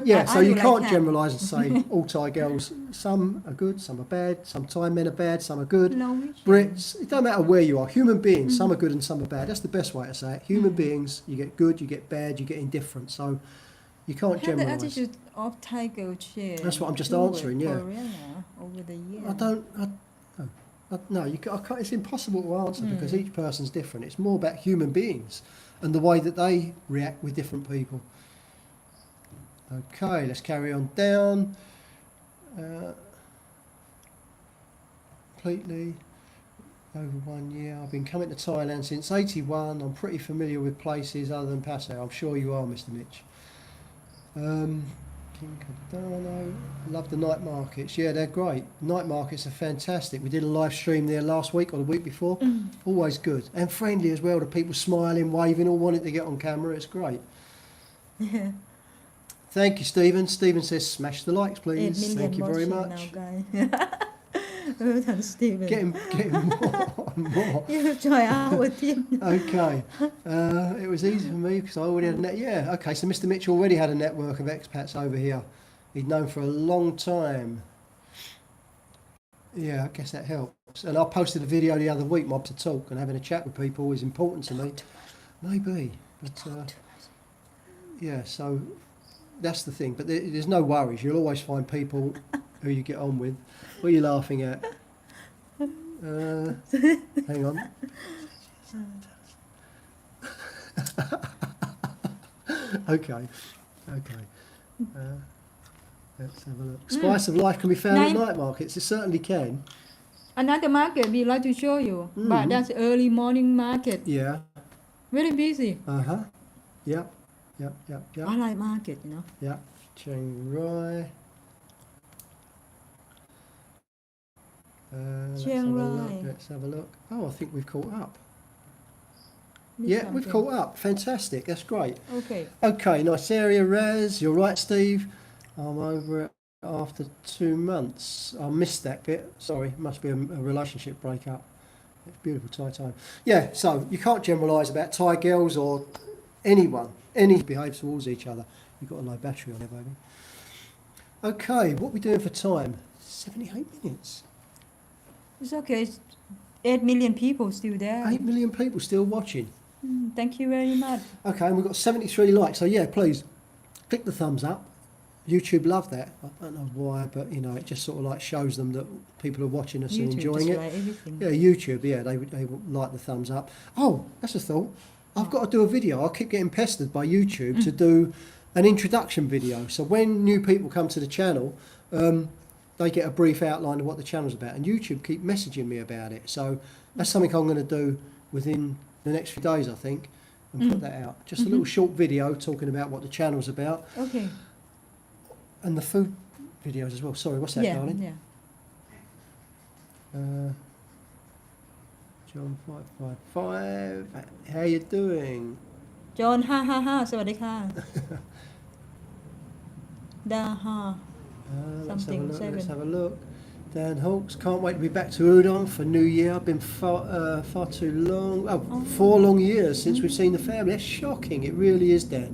Yeah, I so do you like can't that. generalise and say all Thai girls. Some are good, some are bad. Some Thai men are bad, some are good. Norwegian. Brits, it don't matter where you are. Human beings, some are good and some are bad. That's the best way to say it. Human beings, you get good, you get bad, you get indifferent. So you can't Have the generalise. attitude of Thai girl change? That's what I'm just toward answering, yeah. Korea over the years. No, I can't, it's impossible to answer because each person's different. It's more about human beings and the way that they react with different people. Okay, let's carry on down. Completely over 1 year. I've been coming to Thailand since '81. I'm pretty familiar with places other than Pattaya. I'm sure you are, Mr. Mitch. King Cardano. Love the night markets. Yeah, they're great. Night markets are fantastic. We did a live stream there last week or the week before. Always good. And friendly as well. The people smiling, waving, all wanting to get on camera. It's great. Yeah. Thank you, Stephen. Stephen says, smash the likes, 8 please. million Thank you very watching much. now, guys. Than Steven. Getting more and more. You join our team. Okay. It was easy for me because I already had a net. Yeah, okay. So Mr. Mitchell already had a network of expats over here. He'd known for a long time. Yeah, I guess that helps. And I posted a video the other week, Mob to Talk, and having a chat with people is important to me. Maybe. But, yeah, so that's the thing. But there's no worries. You'll always find people who you get on with. What are you laughing at? Hang on. Okay. Let's have a look. Spice of life can be found at night markets. It certainly can. Another market we like to show you, but that's early morning market. Yeah. Very busy. Uh-huh. Yep. I like market, you know. Yep. Chiang Rai. Chiang Rai. Let's have a look. Oh, I think we've caught up. Miss Yeah, we've something. caught up. Fantastic. That's great. Okay. Okay, nice area, Raz. You're right, Steve. I'm over it after 2 months. I missed that bit. Sorry, must be a relationship breakup. It's beautiful Thai time. Yeah, so you can't generalise about Thai girls or anyone. Any behave towards each other. You've got a low battery on there, baby. Okay, what are we doing for time? 78 minutes. It's okay. It's 8 million people still there. 8 million people still watching. Thank you very much. Okay, and we've got 73 likes. So yeah, please click the thumbs up. YouTube love that. I don't know why, but you know, it just sort of like shows them that people are watching us and YouTube enjoying it. display everything. Yeah, YouTube. Yeah, they will like the thumbs up. Oh, that's a thought. I've got to do a video. I keep getting pestered by YouTube to do an introduction video. So when new people come to the channel, they get a brief outline of what the channel's about, and YouTube keep messaging me about it. So that's something I'm going to do within the next few days, I think, and put that out. Just a little short video talking about what the channel's about, Okay. and the food videos as well. Sorry, what's that, darling? Yeah. John 555. How you doing? John 555 สวัสดีค่ะ ดาฮา Let's have a look. Seven. Let's have a look. Dan Hawkes, can't wait to be back to Udon for New Year. I've been far too long. Oh, 4 long years since we've seen the family. That's shocking. It really is, Dan.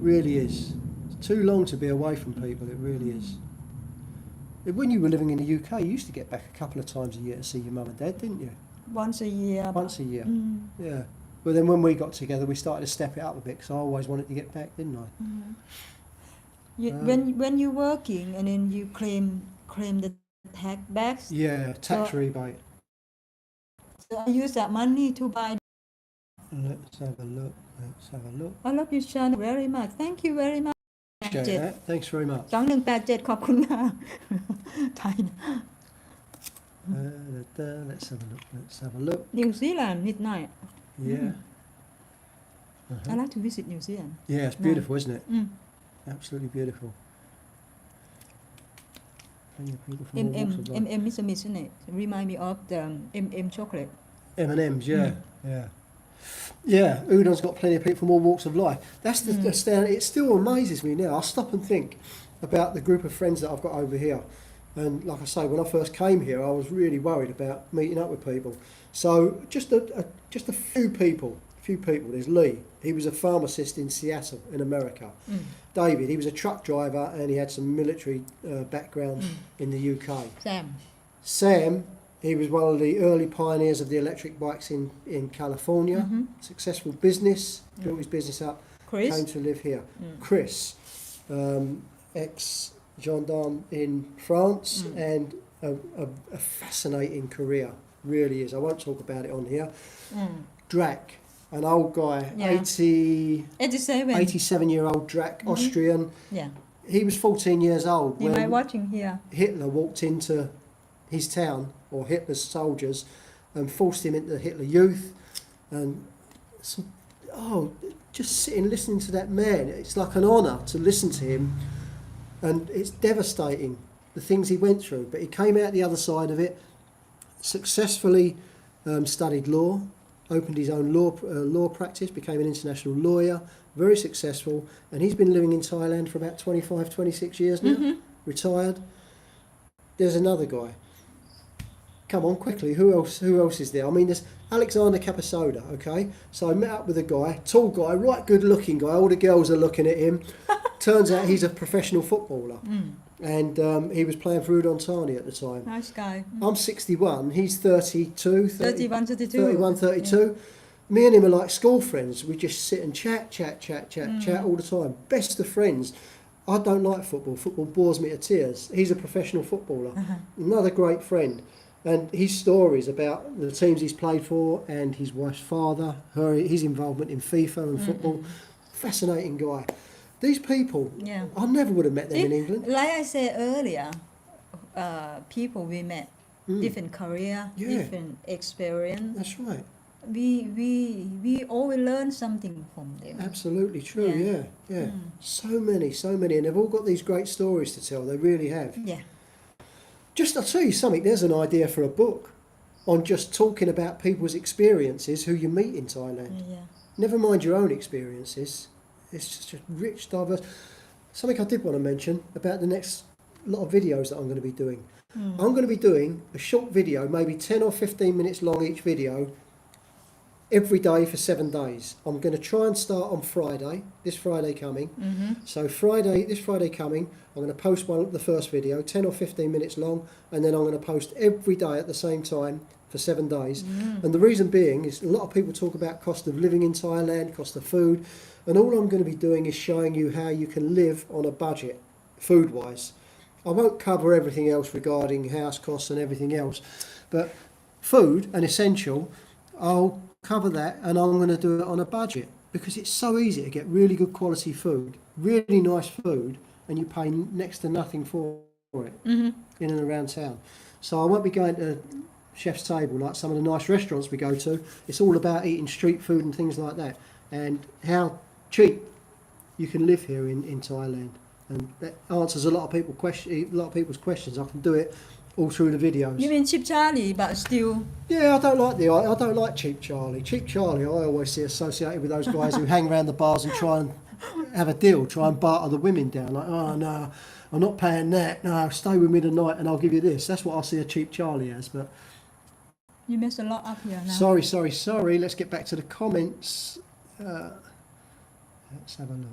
Really is. It's too long to be away from people. It really is. When you were living in the UK, you used to get back a couple of times a year to see your mum and dad, didn't you? Once a year. Once a year. Yeah. But then when we got together, we started to step it up a bit because I always wanted to get back, didn't I? When you're working and then you claim the tax back. Yeah, tax So- rebate. So I use that money to buy. Let's have a look. Let's have a look. I love your channel very much. Thank you very much. Share that. Thanks very much. 2187 ขอบคุณค่ะ ไทย Let's have a look. Let's have a look. New Zealand midnight. Yeah. I like to visit New Zealand. Yeah, it's beautiful, isn't it? Mm. Absolutely beautiful. Plenty of people from all walks of life. MM Mr. Miss, isn't it? Remind me of the MM chocolate. M&M's, yeah, yeah. Yeah, Udon's got plenty of people from all walks of life. That's the astounding. It still amazes me now. I stop and think about the group of friends that I've got over here. And like I say, when I first came here, I was really worried about meeting up with people. So just a few people. There's Lee. He was a pharmacist in Seattle, in America. David, he was a truck driver and he had some military background in the UK. Sam, he was one of the early pioneers of the electric bikes in California. Successful business, built his business up, Chris. came to live here. Chris, ex-gendarme in France and a fascinating career, really is. I won't talk about it on here. Drac, an old guy, 87-year-old Drac, Austrian. Yeah. He was 14 years old Am I when watching here? Hitler walked into his town, or Hitler's soldiers, and forced him into the Hitler Youth. And just sitting listening to that man, it's like an honour to listen to him. And it's devastating, the things he went through. But he came out the other side of it, successfully studied law, opened his own law practice, became an international lawyer, very successful. And he's been living in Thailand for about 25, 26 years now, retired. There's another guy. Come on, quickly. Who else is there? I mean, there's Alexander Capasoda, okay? So I met up with a guy, tall guy, right good-looking guy. All the girls are looking at him. Turns out he's a professional footballer. And he was playing for Udon Thani at the time. Nice guy. I'm 61. He's 32. 31, 32. 31, 32. Yeah. Me and him are like school friends. We just sit and chat all the time. Best of friends. I don't like football. Football bores me to tears. He's a professional footballer. Another great friend. And his stories about the teams he's played for and his wife's father, his involvement in FIFA and football. Fascinating guy. These people, I never would have met them in England. Like I said earlier, people we met, different career, different experience. That's right. We always learn something from them. Absolutely true, yeah. So many. And they've all got these great stories to tell. They really have. Yeah. I'll tell you something, there's an idea for a book on just talking about people's experiences who you meet in Thailand. Never mind your own experiences. It's just a rich, diverse. Something I did want to mention about the next lot of videos that I'm going to be doing. I'm going to be doing a short video, maybe 10 or 15 minutes long each video, every day for 7 days. I'm going to try and start on Friday, this Friday coming. So this Friday coming, I'm going to post the first video, 10 or 15 minutes long, and then I'm going to post every day at the same time for 7 days. And the reason being is a lot of people talk about cost of living in Thailand, cost of food, and all I'm going to be doing is showing you how you can live on a budget, food-wise. I won't cover everything else regarding house costs and everything else, but food, an essential, I'll cover that, and I'm going to do it on a budget because it's so easy to get really good quality food, really nice food, and you pay next to nothing for it in and around town. So I won't be going to chef's table like some of the nice restaurants we go to. It's all about eating street food and things like that, and how cheap you can live here in Thailand. And that answers a lot of people's questions. I can do it all through the videos. You mean Cheap Charlie, but still... Yeah, I don't like Cheap Charlie. Cheap Charlie, I always see associated with those guys who hang around the bars and try and have a deal, try and barter the women down. Like, oh no, I'm not paying that. No, stay with me tonight and I'll give you this. That's what I see a Cheap Charlie as. But you messed a lot up here now. Sorry. Let's get back to the comments. Let's have a look.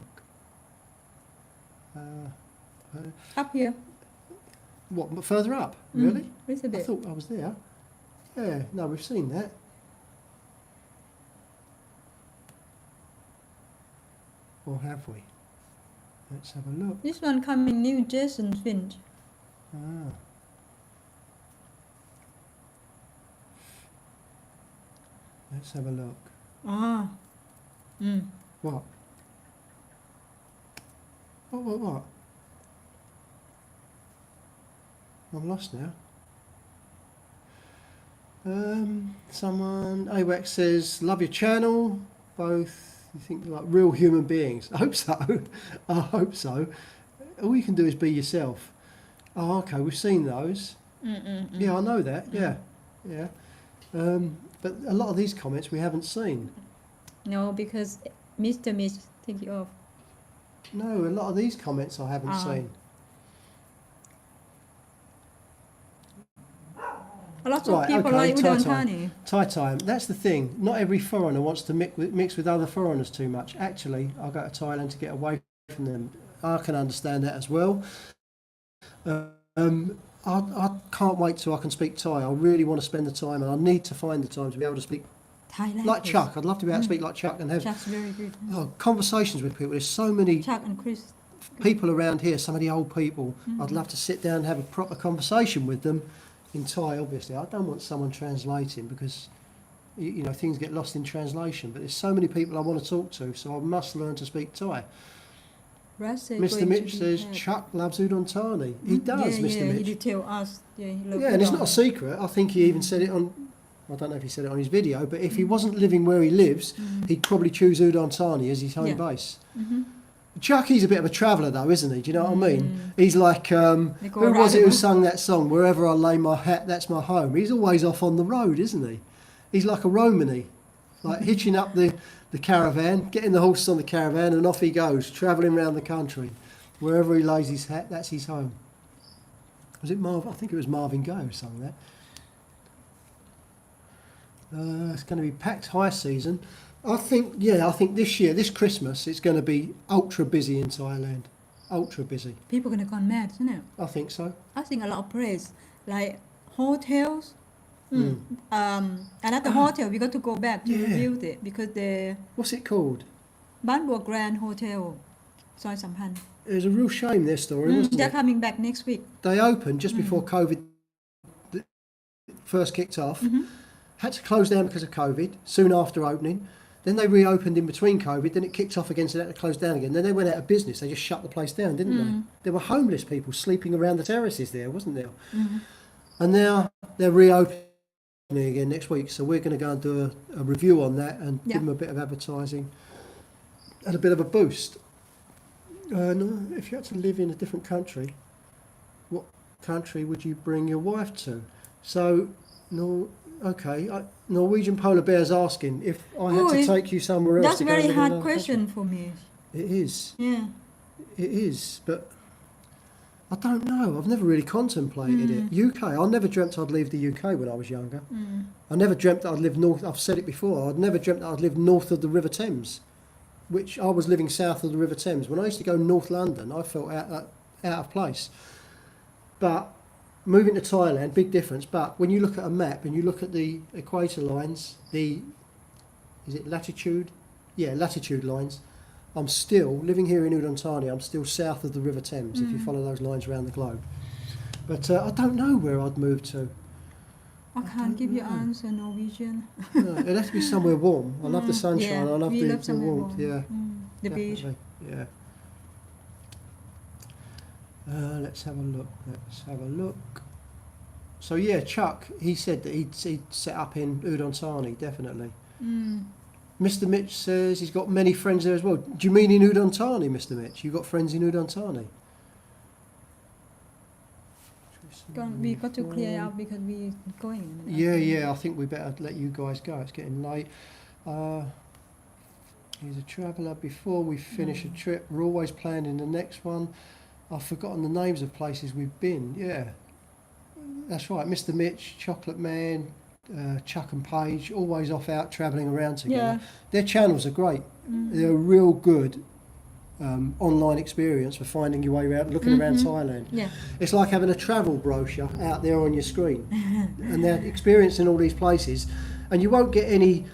Up here. What, further up? Really? It's a I bit. thought I was there. Yeah, no, we've seen that. Or have we? Let's have a look. This one coming new, Jason Finch. Ah. Let's have a look. Ah. Mm. What? What? I'm lost now. Someone, AWAC says, love your channel. Both, you think like real human beings. I hope so. I hope so. All you can do is be yourself. Oh, okay, we've seen those. Yeah, I know that. Yeah. But a lot of these comments we haven't seen. No, because Mr. Mitch take it off. No, a lot of these comments I haven't seen. A lot of people like Udon Thani. Thai time. That's the thing. Not every foreigner wants to mix with other foreigners too much. Actually, I go to Thailand to get away from them. I can understand that as well. I can't wait till I can speak Thai. I really want to spend the time, and I need to find the time to be able to speak Thailand. like Chuck. I'd love to be able to speak like Chuck and have Chuck's very good. conversations with people. There's so many Chuck and Chris. people around here, some of the old people. I'd love to sit down and have a proper conversation with them in Thai, obviously. I don't want someone translating because, you know, things get lost in translation. But there's so many people I want to talk to, so I must learn to speak Thai. Mr. Mitch says Chuck loves Udon Thani. He does, Mr. Mitch. He did tell us. Yeah, he loves and it's not a secret. I think he even said it on, I don't know if he said it on his video, but if he wasn't living where he lives, he'd probably choose Udon Thani as his home base. Chuck, he's a bit of a traveller though, isn't he? Do you know what I mean? He's like, who was it who sung that song, Wherever I Lay My Hat, That's My Home? He's always off on the road, isn't he? He's like a Romany, like hitching up the caravan, getting the horses on the caravan, and off he goes, travelling around the country. Wherever he lays his hat, that's his home. Was it Marvin? I think it was Marvin Gaye who sung that. It's going to be packed high season. I think this year, this Christmas, it's going to be ultra busy in Thailand. Ultra busy. People are going to go mad, isn't it? I think so. I think a lot of places, like hotels. Another hotel, we got to go back to rebuild it because the... What's it called? Ban Bua Grand Hotel, Soi Samphan. It was a real shame, their story, wasn't They're it? coming back next week. They opened just before COVID first kicked off. Had to close down because of COVID, soon after opening. Then they reopened in between COVID, then it kicked off again, so they had to close down again. Then they went out of business, they just shut the place down, didn't they? There were homeless people sleeping around the terraces there, wasn't there? And now they're reopening again next week, so we're going to go and do a review on that and give them a bit of advertising and a bit of a boost. If you had to live in a different country, what country would you bring your wife to? So, Norwegian Polar Bear's asking if I had to take you somewhere else. That's to a go very live in hard another question country. for me. It is. Yeah. It is, but I don't know. I've never really contemplated it. UK, I never dreamt I'd leave the UK when I was younger. I never dreamt that I'd live north. I've said it before. I'd never dreamt that I'd live north of the River Thames, which I was living south of the River Thames. When I used to go North London, I felt out of place. But moving to Thailand, big difference. But when you look at a map and you look at the equator lines, is it latitude? Yeah, latitude lines. I'm still, living here in Udon Thani, I'm still south of the River Thames, if you follow those lines around the globe. But I don't know where I'd move to. I can't give you answer Norwegian. No, it'd have to be somewhere warm. I love the sunshine, I love the warmth. Warm. Yeah, The beach. yeah. Let's have a look. So yeah, Chuck, he said that he'd set up in Udon Thani, definitely. Mr. Mitch says he's got many friends there as well. Do you mean in Udon Thani, Mr. Mitch? You've got friends in Udon Thani? We got to clear out because we're going. Yeah, I think we better let you guys go. It's getting late. He's a traveller. Before we finish a trip, we're always planning the next one. I've forgotten the names of places we've been. Yeah, that's right. Mr. Mitch, Chocolate Man, Chuck and Paige, always off out travelling around together. Their channels are great. They're real good online experience for finding your way around, looking around Thailand. Yeah. It's like having a travel brochure out there on your screen, and they're experiencing all these places, and you won't get any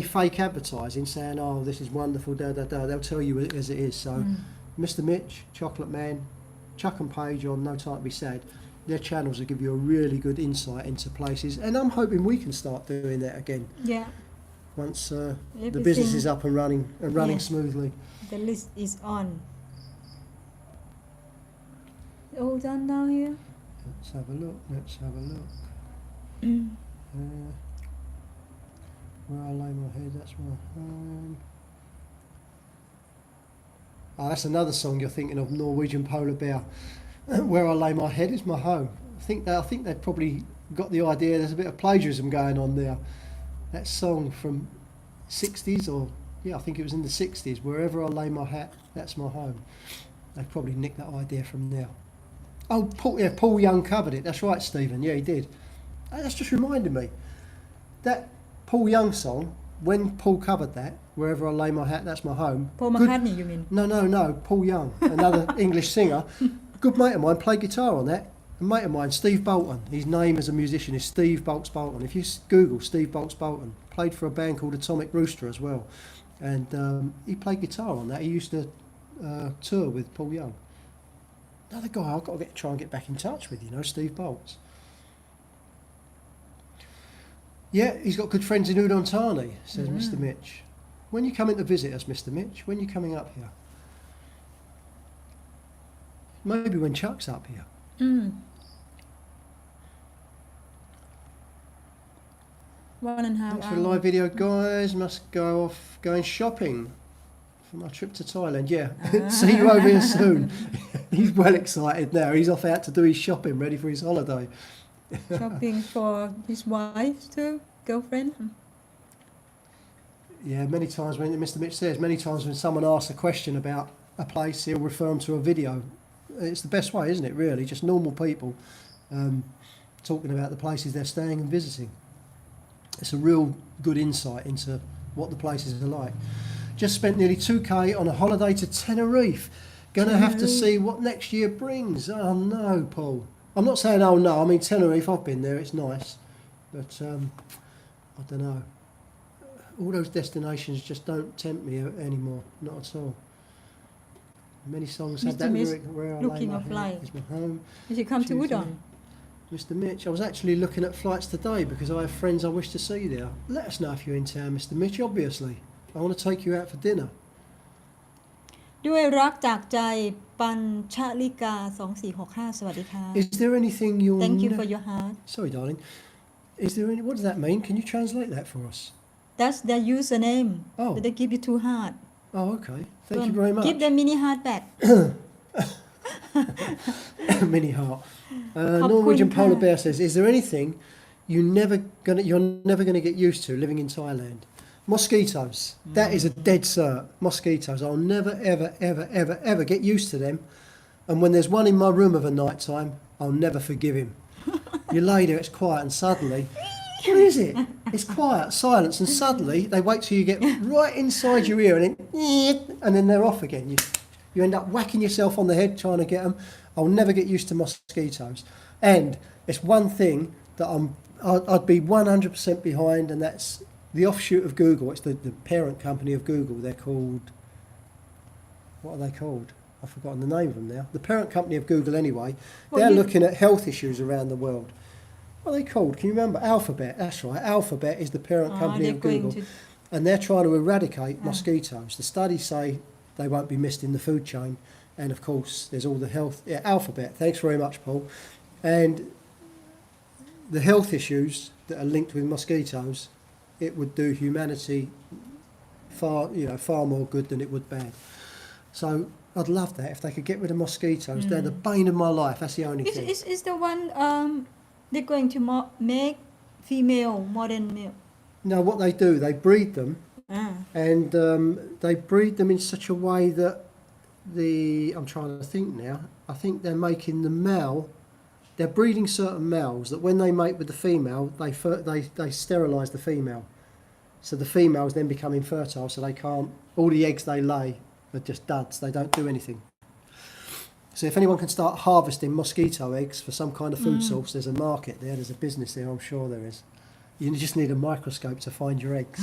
fake advertising saying, "Oh, this is wonderful." Da da da. They'll tell you it as it is. So, Mr. Mitch, Chocolate Man, Chuck and Paige on No Time to Be Sad. Their channels will give you a really good insight into places, and I'm hoping we can start doing that again Yeah. once the Everything- business is up and running Yeah. smoothly. The list is on. All done now here? Let's have a look. Where I lay my head, that's my home. Oh, that's another song you're thinking of, Norwegian Polar Bear. Where I lay my head is my home. I think they've probably got the idea. There's a bit of plagiarism going on there. That song from 60s, or yeah, I think it was in the 60s. Wherever I lay my hat, that's my home. They've probably nicked that idea from there. Oh, Paul Young covered it. That's right, Stephen. Yeah, he did. That's just reminded me. That Paul Young song, when Paul covered that, Wherever I Lay My Hat, That's My Home. Paul McCartney, you mean? No, Paul Young, another English singer. A good mate of mine played guitar on that. A mate of mine, Steve Bolton, his name as a musician is Steve Bolts Bolton. If you Google Steve Bolts Bolton, played for a band called Atomic Rooster as well. And he played guitar on that. He used to tour with Paul Young. Another guy I've got to try and get back in touch with, Steve Bolts. Yeah, he's got good friends in Udon Thani, says Mr. Mitch. When you coming to visit us, Mr. Mitch? When you coming up here? Maybe when Chuck's up here. One and a half Thanks for the live video, guys. Must go off going shopping for my trip to Thailand. Yeah, see you over here soon. He's well excited now. He's off out to do his shopping, ready for his holiday. Shopping for his wife too, girlfriend. Yeah, many times when Mr. Mitch says, many times when someone asks a question about a place, he'll refer them to a video. It's the best way, isn't it, really? Just normal people talking about the places they're staying and visiting. It's a real good insight into what the places are like. Just spent nearly 2k on a holiday to Tenerife. Gonna have to see what next year brings. Oh no, Paul. I'm not saying oh no, I mean Tenerife, I've been there, it's nice. But I don't know. All those destinations just don't tempt me anymore, not at all. Many songs have Mr. that Mitch, lyric, where I looking lay my of head life. is my home. You should come to Tuesday. Udon. Mr. Mitch, I was actually looking at flights today because I have friends I wish to see there. Let us know if you're in town, Mr. Mitch, obviously. I want to take you out for dinner. ด้วยรักจากใจปัญชลิกา2465สวัสดีค่ะ Is there anything you'll... Thank you for your heart. Sorry, darling. Is there any... What does that mean? Can you translate that for us? That's their username. Oh. But they give you 2 heart. Oh, okay. Thank you very much. Give them mini heart back. Mini heart. Popcorn Norwegian Polar car. Bear says, is there anything you're never gonna get used to living in Thailand? Mosquitoes. That is a dead cert. Mosquitoes. I'll never, ever get used to them. And when there's one in my room of a night time, I'll never forgive him. You lay there, it's quiet, and suddenly, what is it? It's quiet, silence, and suddenly they wait till you get right inside your ear, and then they're off again. You end up whacking yourself on the head trying to get them. I'll never get used to mosquitoes. And it's one thing that I'd be 100% behind, and that's the offshoot of Google. It's the parent company of Google. They're called... What are they called? I've forgotten the name of them now. The parent company of Google anyway. They're looking at health issues around the world. What are they called? Can you remember? Alphabet. That's right. Alphabet is the parent company of Google. And they're trying to eradicate mosquitoes. The studies say they won't be missed in the food chain. And of course, there's all the health... Yeah, Alphabet. Thanks very much, Paul. And the health issues that are linked with mosquitoes, it would do humanity far more good than it would bad. So I'd love that if they could get rid of mosquitoes. They're the bane of my life. That's the only thing. Is the one they're going to make female more than male? No, what they do, they breed them, and they breed them in such a way that I'm trying to think now. I think they're making the male. They're breeding certain males that when they mate with the female, they sterilise the female. So the females then become infertile, so they can't. All the eggs they lay are just duds. They don't do anything. So if anyone can start harvesting mosquito eggs for some kind of food source, there's a market there, there's a business there, I'm sure there is. You just need a microscope to find your eggs.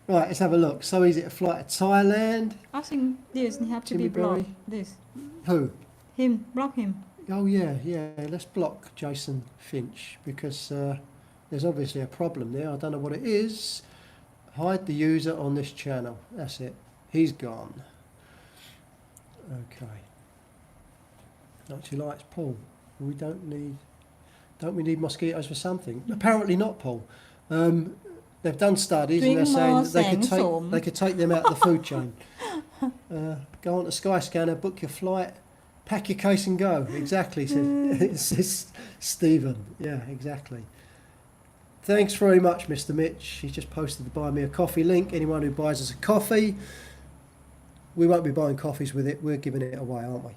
Right, let's have a look. So easy to fly to Thailand. I think this have to Jimmy be blocked. Berry. This. Who? Him. Block him. Oh yeah. Let's block Jason Finch because there's obviously a problem there. I don't know what it is. Hide the user on this channel. That's it. He's gone. Okay. Actually likes Paul. We don't we need mosquitoes for something? Apparently not, Paul. They've done studies and they're saying that they could take them out of the food chain. Go on to Skyscanner, book your flight, pack your case and go. Exactly, says Stephen. Yeah, exactly. Thanks very much, Mr. Mitch. He's just posted the buy me a coffee link. Anyone who buys us a coffee, we won't be buying coffees with it. We're giving it away, aren't we?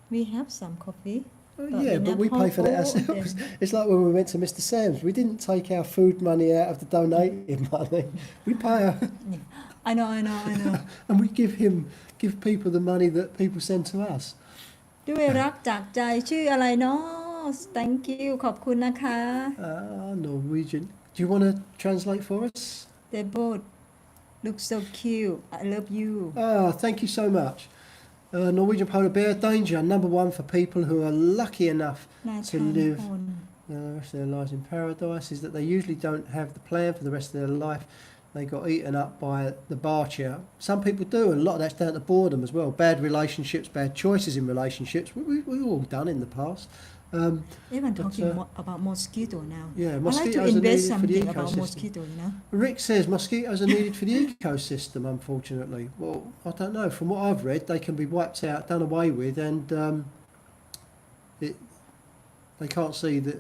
We have some coffee. But we pay for that ourselves. It's like when we went to Mr. Sam's. We didn't take our food money out of the donated money. We pay our... I know. and we give people the money that people send to us. ด้วยรักจากใจชื่ออะไรเนาะ Thank you ขอบคุณนะคะ Norwegian. Do you want to translate for us? They both look so cute. I love you. Thank you so much. Norwegian polar bear, danger number one for people who are lucky enough to live the rest of their lives in paradise is that they usually don't have the plan for the rest of their life. They got eaten up by the barchia. Some people do, and a lot of that's down to boredom as well. Bad relationships, bad choices in relationships. We've all done in the past. Even talking about mosquito now. Yeah, mosquitoes I like to invest something about mosquito, you know. Rick says mosquitoes are needed for the ecosystem, unfortunately. Well, I don't know. From what I've read, they can be wiped out, done away with, and they can't see that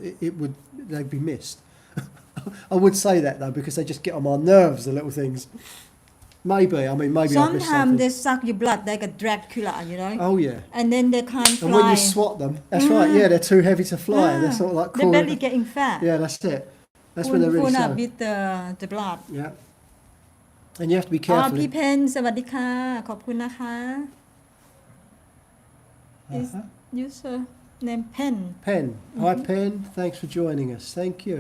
they'd be missed. I would say that though because they just get on my nerves, the little things. Maybe I've missed something. Sometimes they suck your blood like a Dracula, you know. Oh yeah. And then they can't fly. And when you swat them, that's right. Yeah, they're too heavy to fly. They're sort of like they're barely getting fat. Yeah, that's it. That's when they're really full slow. up with the blood. Yeah. And you have to be careful. พี่เพนสวัสดีค่ะขอบคุณนะคะ Is user name Pen. Pen. Hi Pen. Thanks for joining us. Thank you.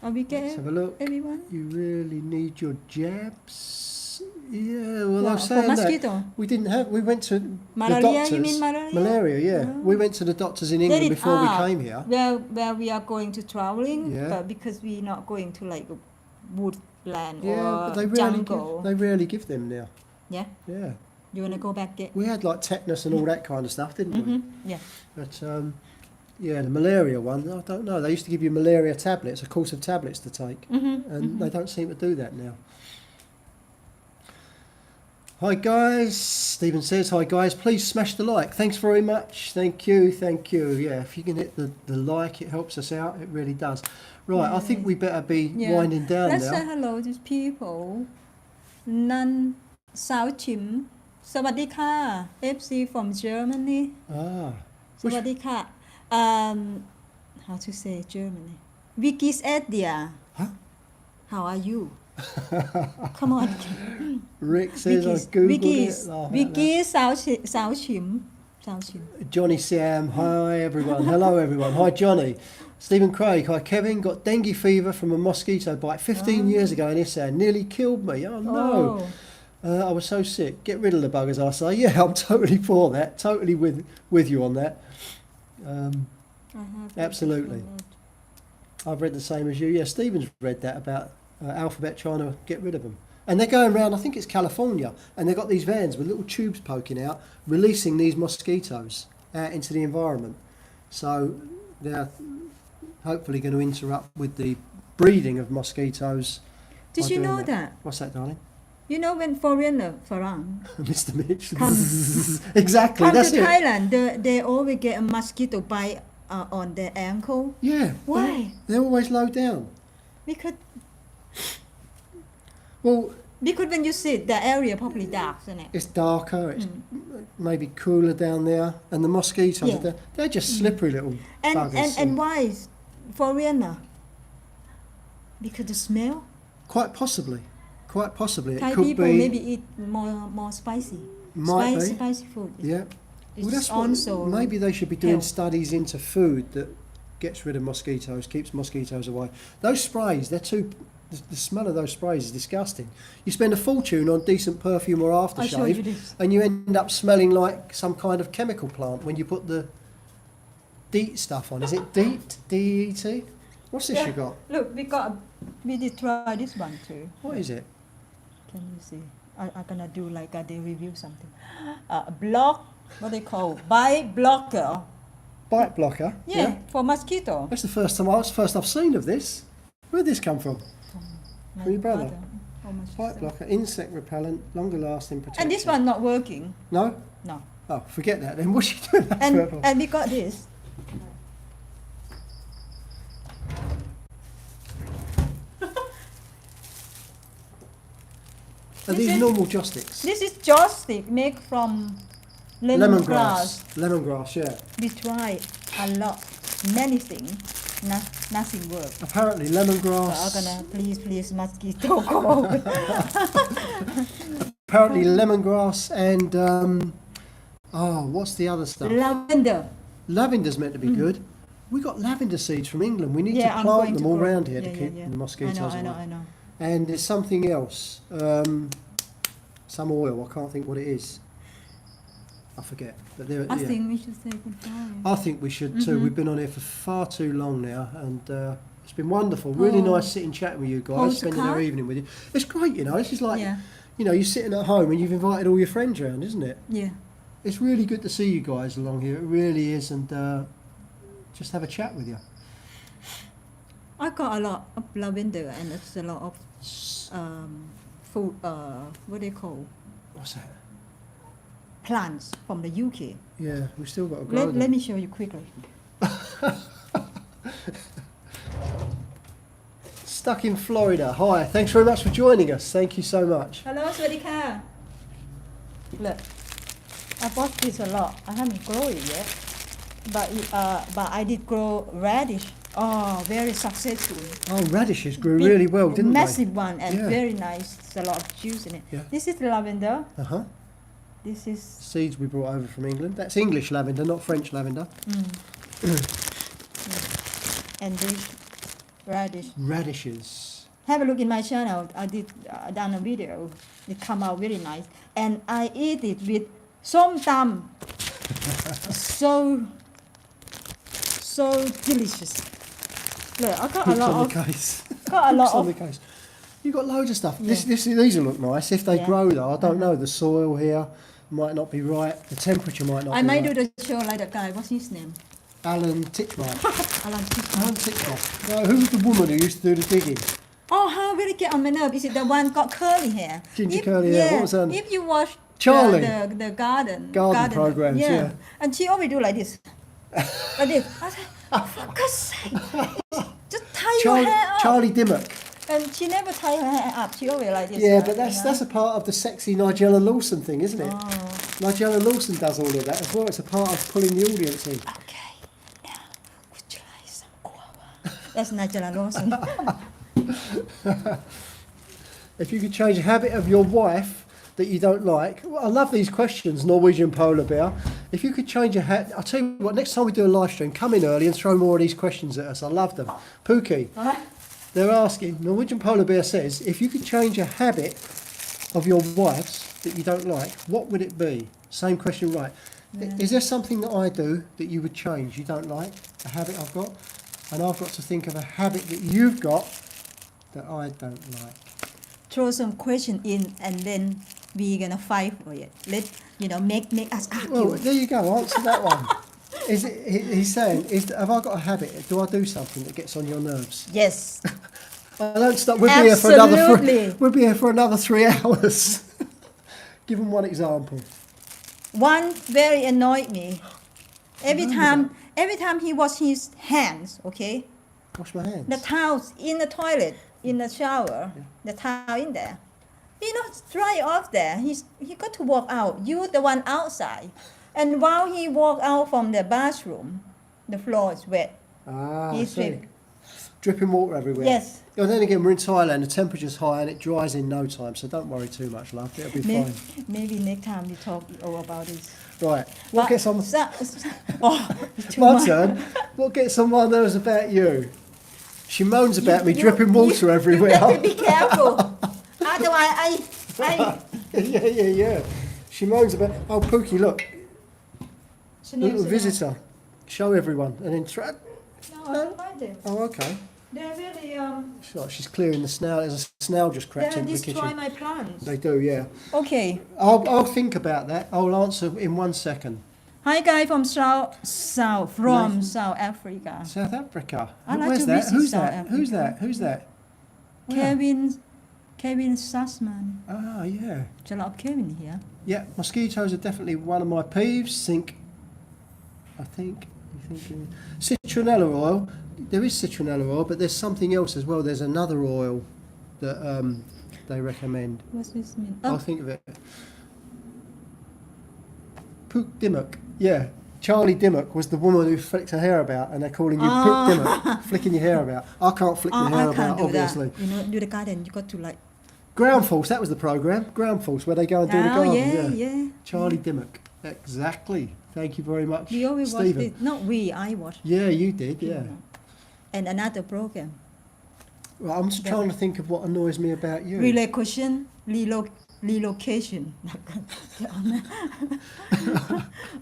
Are we Let's have a look. everyone? You really need your jabs. Yeah, well, I was for saying mosquito. that we didn't have. We went to Malaria, the doctors. you mean malaria? Malaria, yeah. We went to the doctors in England before we came here. Where we are going to traveling, Yeah. but because we're not going to like woodland Yeah, or but jungle. they rarely give them now. Yeah. Yeah. You wanna go back get? We had like tetanus and all that kind of stuff, didn't we? Yeah. But yeah, the malaria one, I don't know. They used to give you malaria tablets, a course of tablets to take, and they don't seem to do that now. Hi guys, Stephen says, hi guys, please smash the like. Thanks very much. Thank you. Yeah, if you can hit the like, it helps us out. It really does. Right, I think we better be winding down Let's now. say hello to people. Nan Sao Chim. สวัสดีค่ะ FC from Germany. สวัสดีค่ะ how to say Germany? Vicky's Edia. Huh? How are you? Come on. Rick says I googled it. Vicky Sao Chim. Johnny Sam, hi everyone. Hello everyone. Hi Johnny. Stephen Craig, hi Kevin. Got dengue fever from a mosquito bite 15 years ago in Isan. Nearly killed me. Oh no. I was so sick. Get rid of the buggers, I say. Yeah, I'm totally for that. Totally with you on that. Absolutely. I've read the same as you. Yeah, Stephen's read that about Alphabet trying to get rid of them. And they're going around, I think it's California, and they've got these vans with little tubes poking out, releasing these mosquitoes out into the environment. So they're hopefully going to interrupt with the breeding of mosquitoes. Did you know that? What's that, darling? You know when foreigner, Farang, Mr. Mitch. Exactly, that's to it. Thailand, they always get a mosquito bite on their ankle. Yeah. Why? They're always low down. Because when you sit, the area probably dark, isn't it? It's darker, it's maybe cooler down there, and the mosquitoes, they're just slippery little buggers. And why foreigner? Because the smell? Quite possibly. Quite possibly. It Thai could people be. maybe eat more spicy. Might be. Spicy food. Yeah. It's Well, that's also what, maybe they should be doing health. studies into food that gets rid of mosquitoes, keeps mosquitoes away. Those sprays, they're too. The smell of those sprays is disgusting. You spend a fortune on decent perfume or I'll show you aftershave, this. and you end up smelling like some kind of chemical plant when you put the DEET stuff on. Is it DEET? D-E-E-T? What's this you got? Look, we did try this one too. What is it? Can you see? I'm gonna do like they review something. What they call bite blocker. Bite blocker? Yeah, for mosquito. That's the first I've seen of this. Where'd this come from? My From your brother? How much is Bite that? blocker, insect repellent, longer lasting protection. And this one not working. No? No. Oh, forget that then. What's she doing that for? And we got this. Are This these is- normal joss sticks? This is joystick made from lemongrass. Lemongrass, yeah. We tried a lot, many things. Nothing worked. Apparently So lemongrass. I'm gonna please mosquito go away. Apparently lemongrass and what's the other stuff? Lavender. Lavender's meant to be good. We got lavender seeds from England. We need Yeah, to I'm plant going them to all grow. around here to Yeah, keep yeah. the mosquitoes away. I know. And there's something else. Some oil. I can't think what it is. I forget. But there. I yeah. think we should say goodbye. I think we should too. Mhm. We've been on here for far too long now, and it's been wonderful. Really Oh. nice sitting chatting with you guys, spending our Postcard? evening with you. It's great, you know. This is like, Yeah, you're sitting at home and you've invited all your friends around, isn't it? yeah. It's really good to see you guys along here. It really is, and just have a chat with you. I got a lot of lavender and it's a lot of food. What they call What's that? plants from the UK. Yeah, we've still got to grow them. Let me show you quickly. Stuck in Florida. Hi, thanks very much for joining us. Thank you so much. Hello, สวัสดีค่ะ Look, I bought this a lot. I haven't grown it yet, but I did grow radish. Oh, very successful. Oh, radishes grew really well, didn't Massive one and Yeah. very nice. There's a lot of juice in it. Yeah. This is lavender. they? Uh-huh. This is Seeds we brought over from England. That's English lavender, not French lavender. and this radish. Radishes. Have a look in my channel. I did done a video. It come out very nice, and I eat it with som tam. so delicious. Look, I got a Put lot on of the case. got a lot Put on the of. case. You've got loads of stuff. Yeah. These will look nice. If they Yeah. grow though, I don't know. The soil here might not be right. The temperature might not I be might right. do the show like that guy. What's his name? Alan Titchmarsh. Alan Alan Titchmarsh. No, who was the woman who used to do the digging? Oh, how really get on my nerve. Is it the one got curly hair? Ginger curly hair. What was her name? If you watch Charlie. the garden Programs, yeah. And she always do like this. Like this. I said, for God's sake, just tie your hair up. Charlie Dimmock. And she never tie her hair up. She always like this. Yeah, but that's a part of the sexy Nigella Lawson thing, isn't it? Oh, Nigella Lawson does all of that as well. It's a part of pulling the audience in. okay. Now, would you like some guava? That's Nigella Lawson. If you could change a habit of your wife that you don't like, well, I love these questions, Norwegian polar bear. If you could change a habit, I'll tell you what, next time we do a live stream, come in early and throw more of these questions at us. I love them. Pookie, they're asking, Norwegian polar bear says, if you could change a habit of your wife's that you don't like, what would it be? Same question, right. Yeah. Is there something that I do that you would change, you don't like, a habit I've got? And I've got to think of a habit that you've got that I don't like. Throw some question in and then we're gonna fight for it. Make us argue. Well, there you go. Answer that one. He's saying, have I got a habit? Do I do something that gets on your nerves? Yes. I don't stop. We'll be here for another. Absolutely. We'll be here for another 3 hours. Give him one example. One very annoyed me. Every time he wash his hands, okay, Wash my hands. the towels in the toilet, in the shower, the towel in there, dry off there. He got to walk out. You the one outside, and while he walk out from the bathroom, the floor is wet. Ah, I He's see. sweeping. dripping water everywhere. Yes. And then again, we're in Thailand, the temperature's high and it dries in no time, so don't worry too much, love. It'll be fine. Maybe next time we talk all about this. Right. What gets on too my much. turn? What gets on my nerves about you? She moans about me dripping water everywhere. You have to be careful. Otherwise, I Yeah. She moans about. Oh, Pookie, look, Chanel, little visitor. Show everyone and then try. No, I don't mind it. Oh, okay. They're really She's clearing the snail. There's a snail just crept they into the destroy kitchen. my plants. They do, yeah. Okay. I'll think about that. I'll answer in 1 second. Hi, guy from South Africa. South Africa. I like Where's to that? visit Who's South that? Who's Africa. that? Who's that? Where? Kevin Sussman. Ah, yeah. There's a lot of Kevin here. Yeah, mosquitoes are definitely one of my peeves. I think citronella oil. There is citronella oil, but there's something else as well. There's another oil that they recommend. What's this mean? I'll think of it. Pook Dimmock. Yeah, Charlie Dimmock was the woman who flicked her hair about, and they're calling you Pook Dimmock, flicking your hair about. I can't flick my hair I can't about, do obviously. that. You know, do the garden. You got to like. Ground Force, that was the programme. Ground Force, where they go and do the garden. Yeah. Charlie Dimmock. Exactly. Thank you very much, We always watched Stephen. it. Not we, I watched. Yeah, you did, yeah. And another program. Well, I'm just trying to think of what annoys me about you. Relocation.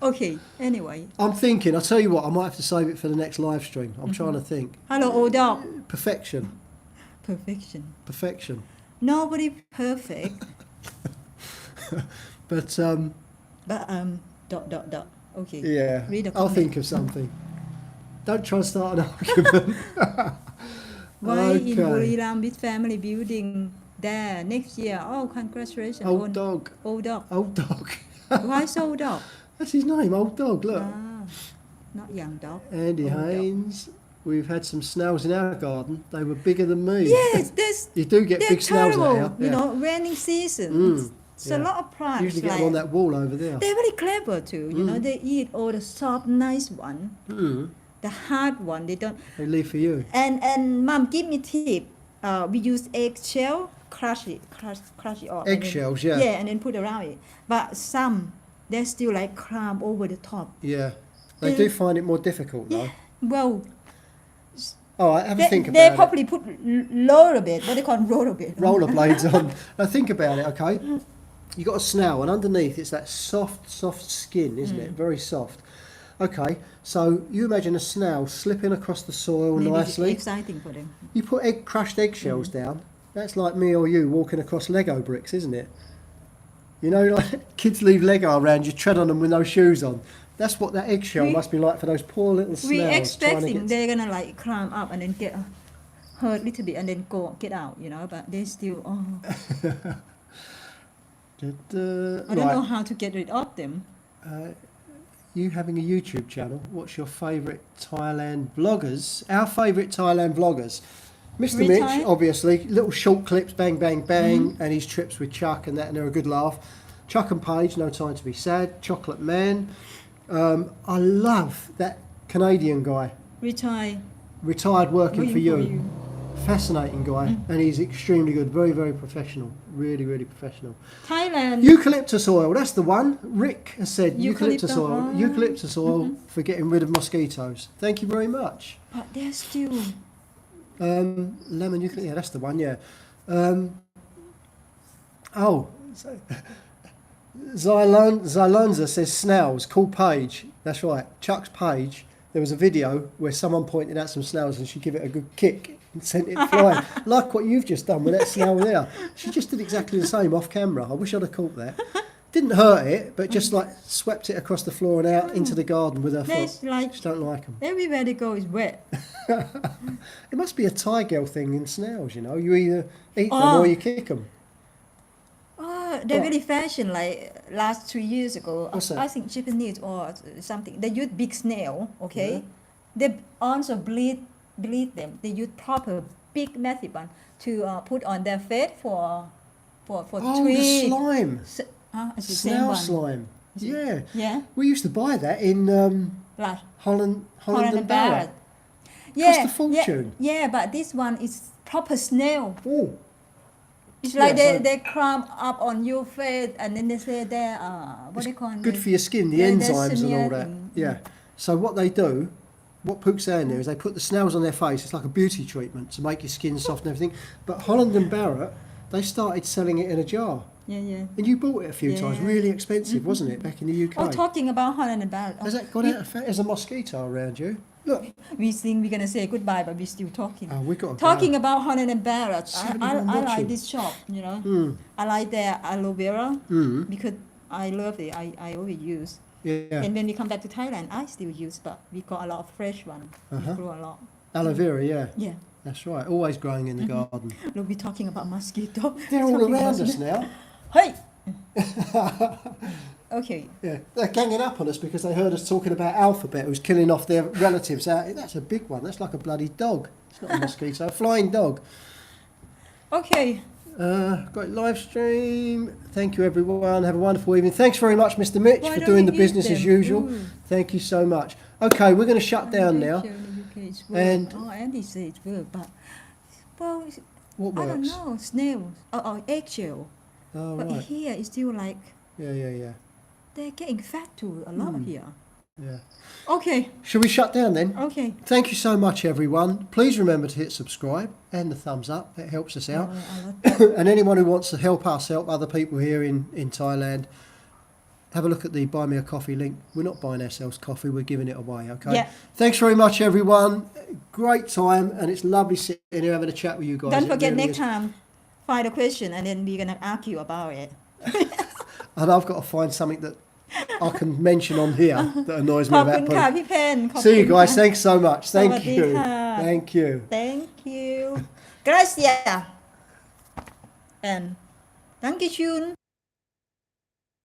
Okay, anyway. I'm thinking, I'll tell you what, I might have to save it for the next live stream. I'm trying to think. Hello, old dog. Perfection. Perfection. Nobody perfect. But, dot. Okay. yeah, Read the I'll comment. think of something. Don't try and start an argument. Why Okay. in Buriram with family building there next year? Oh, congratulations. Old dog. Old dog. Old dog. Why so old dog? That's his name, Old Dog, look. Not young dog. Andy Old dog. Haynes. We've had some snails in our garden. They were bigger than me. Yes, You do get they're big snails terrible. out here. You know, raining season. It's a yeah. lot of plants. Usually get like, them on that wall over there. they're very clever too. You know, they eat all the soft, nice one. Mm. The hard one, they don't. They leave for you. And mom give me tip. We use eggshell, crush it off. Eggshells, and then, yeah. Yeah, and then put around it. But some, they're still like climb over the top. Yeah. They do find it more difficult though. Well, All right, have a think they about it. probably put rollerblade. What they call rollerblade. Rollerblades on. Now think about it, okay? You got a snail, and underneath it's that soft skin, isn't it? Very soft. Okay, so you imagine a snail slipping across the soil Maybe nicely. It's exciting for them. You put crushed eggshells down. That's like me or you walking across Lego bricks, isn't it? You know, like kids leave Lego around, you tread on them with no shoes on. That's what that eggshell must be like for those poor little snails. We trying to expecting get... they're gonna like climb up and then get hurt a little bit and then get out, you know. But they still I don't know how to get rid of them. You having a YouTube channel, what's your favourite Thailand vloggers? Our favourite Thailand vloggers. Mr. Retired? Mitch, obviously, little short clips, bang, bang, bang, and his trips with Chuck and that, and they're a good laugh. Chuck and Paige, No Time to Be Sad. Chocolate Man. I love that Canadian guy, retired working for you. Fascinating guy, and he's extremely good, very, very professional, really professional. Thailand. Eucalyptus oil, that's the one. Rick has said eucalyptus Eucalyptus, oil. Eucalyptus oil for getting rid of mosquitoes. Thank you very much. But they're still. Lemon eucalyptus, yeah, that's the one, yeah. Zylonza says snails, call Paige. That's right, Chuck's Paige. There was a video where someone pointed out some snails and she gave it a good kick and sent it flying. Like what you've just done with that snail there. She just did exactly the same off camera. I wish I'd have caught that. Didn't hurt it, but just like swept it across the floor and out into the garden with her There's foot. like Just don't like them. everywhere they go is wet. It must be a Thai girl thing in snails, you know. You either eat them or you kick them. Oh, they're really fashion. Like last 2 years ago, What's that? I think Japanese or something. They use big snail. Okay, they also bleed them. They use proper big massive one to put on their face for Oh, treat. the slime. It's the same Snail one. slime. Yeah. Yeah, We used to buy that in like Holland Holland and Barrett. Yeah, Cost a fortune. Yeah, but this one is proper snail. Oh, It's Yeah, like so- they climb up on your face and then they say they're what they call good it? for your skin, the They're enzymes and all that. smearing. Yeah. So what they do, what Pook's saying there is they put the snails on their face. It's like a beauty treatment to make your skin soft and everything. But Holland and Barrett, they started selling it in a jar. Yeah. And you bought it a few Yeah. times. Really expensive, wasn't it, back in the UK? Oh, talking about Holland and Barrett. Has that gone out of There's a mosquito around you. Look. We think we're gonna say goodbye, but we're still talking. Oh, we got to Talking go. about Holland and Barrett, I 71 like watching. this shop, you know. Mm. I like their aloe vera Mm. because I love it. I always use. Yeah. And when we come back to Thailand, I still use, but we got a lot of fresh one. Uh-huh. We grow a lot. Aloe vera, yeah. Yeah. That's right. Always growing in the garden. Look, we're talking about mosquito. They're all Talking around about- us now. Hey! Okay. Yeah, they're ganging up on us because they heard us talking about Alphabet, who's killing off their relatives out. That's a big one. That's like a bloody dog. It's not a mosquito, a flying dog. Okay. Great live stream. Thank you, everyone. Have a wonderful evening. Thanks very much, Mr. Mitch, Why for don't doing we the eat business as them? usual. Ooh. Thank you so much. Okay, we're going to shut down now. And- Andy says it works, but well, What I don't works? know. Snails or eggshell. Oh, But right. here it's still like Yeah. they're getting fat too a lot here. Yeah. Okay. Shall we shut down then? Okay. Thank you so much, everyone. Please remember to hit subscribe and the thumbs up. That helps us out. And anyone who wants to help us help other people here in Thailand, have a look at the Buy Me a Coffee link. We're not buying ourselves coffee, we're giving it away, okay? Yeah. Thanks very much, everyone. Great time, and it's lovely sitting here having a chat with you guys. Don't It forget really next is. time, find a question and then we're gonna argue about it. And I've got to find something that I can mention on here that annoys ข me อบคุณ about ค่ะ Pook. พี่เพนขอบ See คุ you ณ guys. ค่ะ Thanks so much. Thank สวัสดี you. ค่ะ Thank you. Thank you. Gracias. And Dankeschön.